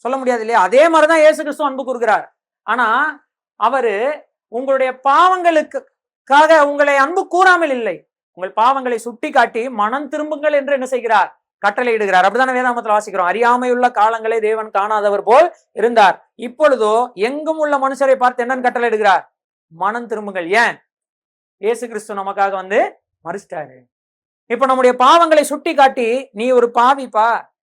சொல்ல முடியாது இல்லையா? அதே மாதிரிதான் இயேசு கிறிஸ்து அன்பு கூறுகிறார். ஆனா அவரு உங்களுடைய பாவங்களுக்காக உங்களை அன்பு கூறாமல் இல்லை, உங்கள் பாவங்களை சுட்டி காட்டி மனம் திரும்புங்கள் என்று என்ன செய்கிறார்? கட்டளை இடுகிறார். அப்படித்தானே வேதாகமத்தில் வாசிக்கிறோம். அறியாமையுள்ள காலங்களை தேவன் காணாதவர் போல் இருந்தார், இப்பொழுதோ எங்கும் உள்ள மனுஷரை பார்த்து என்னன்னு கட்டளை இடுகிறார்? மனம் திரும்புங்கள். ஏன்? இயேசு கிறிஸ்து நமக்காக மரிச்சிட்டாரு. இப்ப நம்முடைய பாவங்களை சுட்டி காட்டி, நீ ஒரு பாவிப்பா,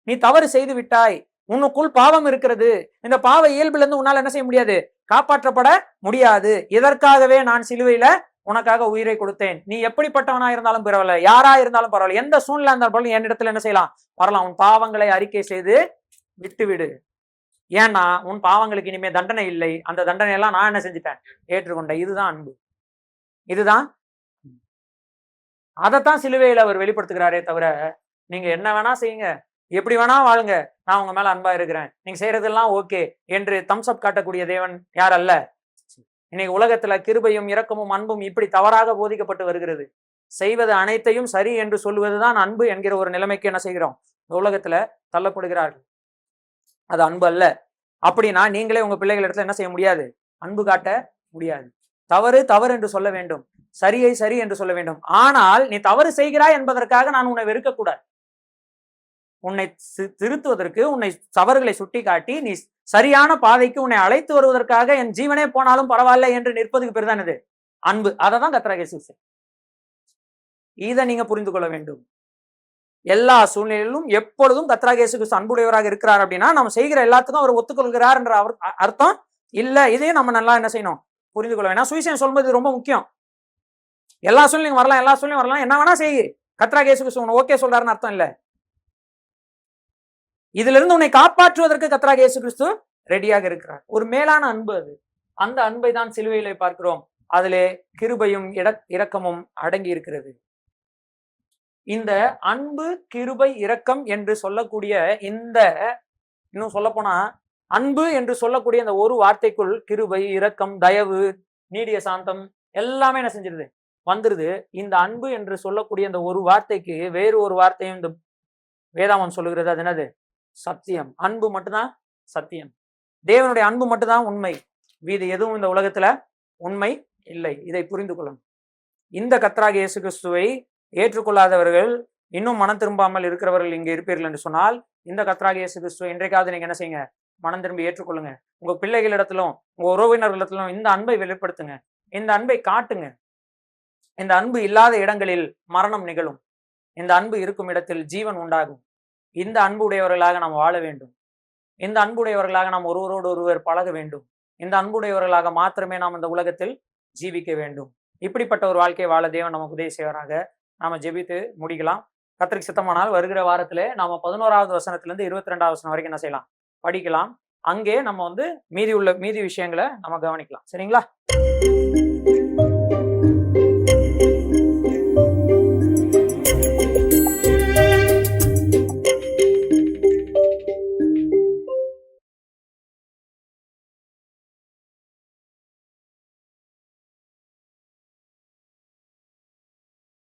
நீ தவறு செய்து விட்டாய், உன்னுக்குள் பாவம் இருக்கிறது, இந்த பாவ இயல்புல இருந்து உன்னால என்ன செய்ய முடியாது? காப்பாற்றப்பட முடியாது. இதற்காகவே நான் சிலுவையில உனக்காக உயிரை கொடுத்தேன். நீ எப்படிப்பட்டவனா இருந்தாலும் பரவாயில்ல, யாரா இருந்தாலும் பரவாயில்ல, எந்த சூழ்நிலை இருந்தாலும் என் இடத்துல என்ன செய்யலாம்? வரலாம். உன் பாவங்களை அறிக்கை செய்து விட்டுவிடு. ஏன்னா உன் பாவங்களுக்கு இனிமே தண்டனை இல்லை, அந்த தண்டனை எல்லாம் நான் என்ன செஞ்சுட்டேன்? ஏற்றுக்கொண்டேன். இதுதான் அன்பு. இதுதான். அதைத்தான் சிலுவையில் அவர் வெளிப்படுத்துகிறாரே தவிர, நீங்க என்ன வேணா செய்யுங்க, எப்படி வேணா வாழுங்க, நான் உங்க மேல அன்பா இருக்கிறேன், நீங்க செய்யறதெல்லாம் ஓகே என்று தம்ஸ் அப் காட்டக்கூடிய தேவன் யார் அல்ல. இன்னைக்கு உலகத்துல கிருபையும் இரக்கமும் அன்பும் இப்படி தவறாக போதிக்கப்பட்டு வருகிறது. செய்வது அனைத்தையும் சரி என்று சொல்லுவதுதான் அன்பு என்கிற ஒரு நிலைமைக்கு என்ன செய்கிறோம்? இந்த உலகத்துல தள்ளப்படுகிறார்கள். அது அன்பு அல்ல. அப்படின்னா நீங்களே உங்க பிள்ளைகள் இடத்துல என்ன செய்ய முடியாது? அன்பு காட்ட முடியாது. தவறு தவறு என்று சொல்ல வேண்டும், சரியை சரி என்று சொல்ல வேண்டும். ஆனால் நீ தவறு செய்கிறாய் என்பதற்காக நான் உன்னை வெறுக்கக்கூடாது. உன்னை திருத்துவதற்கு, உன்னை தவறுகளை சுட்டி காட்டி நீ சரியான பாதைக்கு உன்னை அழைத்து வருவதற்காக என் ஜீவனே போனாலும் பரவாயில்ல என்று நிற்பதுக்கு பேர் தான் இது அன்பு. அதை தான் கர்த்தராகிய இயேசு. இதை நீங்க புரிந்து கொள்ள வேண்டும். எல்லா சூழ்நிலையிலும் எப்பொழுதும் கர்த்தராகிய இயேசு கிறிஸ்து அன்புடையவராக இருக்கிறார் அப்படின்னா நம்ம செய்கிற எல்லாத்துக்கும் அவர் ஒத்துக்கொள்கிறார் என்ற அர்த்தம் இல்ல. இதையும் நம்ம நல்லா என்ன செய்யணும்? புரிந்து கொள்ள வேண்டாம். சுவிசேஷம் சொல்வது ரொம்ப முக்கியம். எல்லா சூழ்நிலையும் வரலாம், எல்லா சூழ்நிலையும் வரலாம், என்ன வேணா செய்ய, கர்த்தராகிய இயேசு கிறிஸ்து ஓகே சொல்றாருன்னு அர்த்தம் இல்ல. இதுல இருந்து உன்னை காப்பாற்றுவதற்கு கர்த்தராகிய இயேசு கிறிஸ்து ரெடியாக இருக்கிறார். ஒரு மேலான அன்பு அது. அந்த அன்பை தான் சிலுவையிலே பார்க்கிறோம். அதிலே கிருபையும் இரக்கமும் அடங்கி இருக்கிறது. இந்த அன்பு, கிருபை, இரக்கம் என்று சொல்லக்கூடிய இந்த, இன்னும் சொல்ல போனா அன்பு என்று சொல்லக்கூடிய இந்த ஒரு வார்த்தைக்குள் கிருபை, இரக்கம், தயவு, நீடிய சாந்தம் எல்லாமே என்ன செஞ்சிருது? வந்துருது. இந்த அன்பு என்று சொல்லக்கூடிய இந்த ஒரு வார்த்தைக்கு வேறு ஒரு வார்த்தையும் இந்த வேதாமம் சொல்லுகிறது. அது என்னது? சத்தியம். அன்பு மட்டும்தான் சத்தியம். தேவனுடைய அன்பு மட்டும்தான் உண்மை. வீது எதுவும் இந்த உலகத்துல உண்மை இல்லை. இதை புரிந்து கொள்ளணும். இந்த கர்த்தராகிய இயேசு கிறிஸ்துவை ஏற்றுக்கொள்ளாதவர்கள் இன்னும் மனம் திரும்பாமல் இருக்கிறவர்கள் இங்கே இருப்பீர்கள் என்று சொன்னால் இந்த கர்த்தராகிய இயேசு கிறிஸ்துவை இன்றைக்காவது நீங்க என்ன செய்யுங்க, மனம் திரும்பி ஏற்றுக்கொள்ளுங்க. உங்க பிள்ளைகளிடத்திலும் உங்க உறவினர்களிடத்திலும் இந்த அன்பை வெளிப்படுத்துங்க, இந்த அன்பை காட்டுங்க. இந்த அன்பு இல்லாத இடங்களில் மரணம் நிகழும், இந்த அன்பு இருக்கும் இடத்தில் ஜீவன் உண்டாகும். இந்த அன்பு உடையவர்களாக நாம் வாழ வேண்டும். இந்த அன்புடையவர்களாக நாம் ஒருவரோடு ஒருவர் பழக வேண்டும். இந்த அன்புடையவர்களாக மாத்திரமே நாம் இந்த உலகத்தில் ஜீவிக்க வேண்டும். இப்படிப்பட்ட ஒரு வாழ்க்கையை வாழ தேவன் நமக்கு உதவி செய்வராக. நாம ஜெபித்து முடிக்கலாம். கர்த்தருக்கு சித்தமானால் வருகிற வாரத்திலே நாம 11வது வசனத்திலிருந்து 22வது வசனம் வரைக்கும் என்ன செய்யலாம், படிக்கலாம். அங்கே நம்ம மீதி விஷயங்களை நம்ம கவனிக்கலாம். சரிங்களா?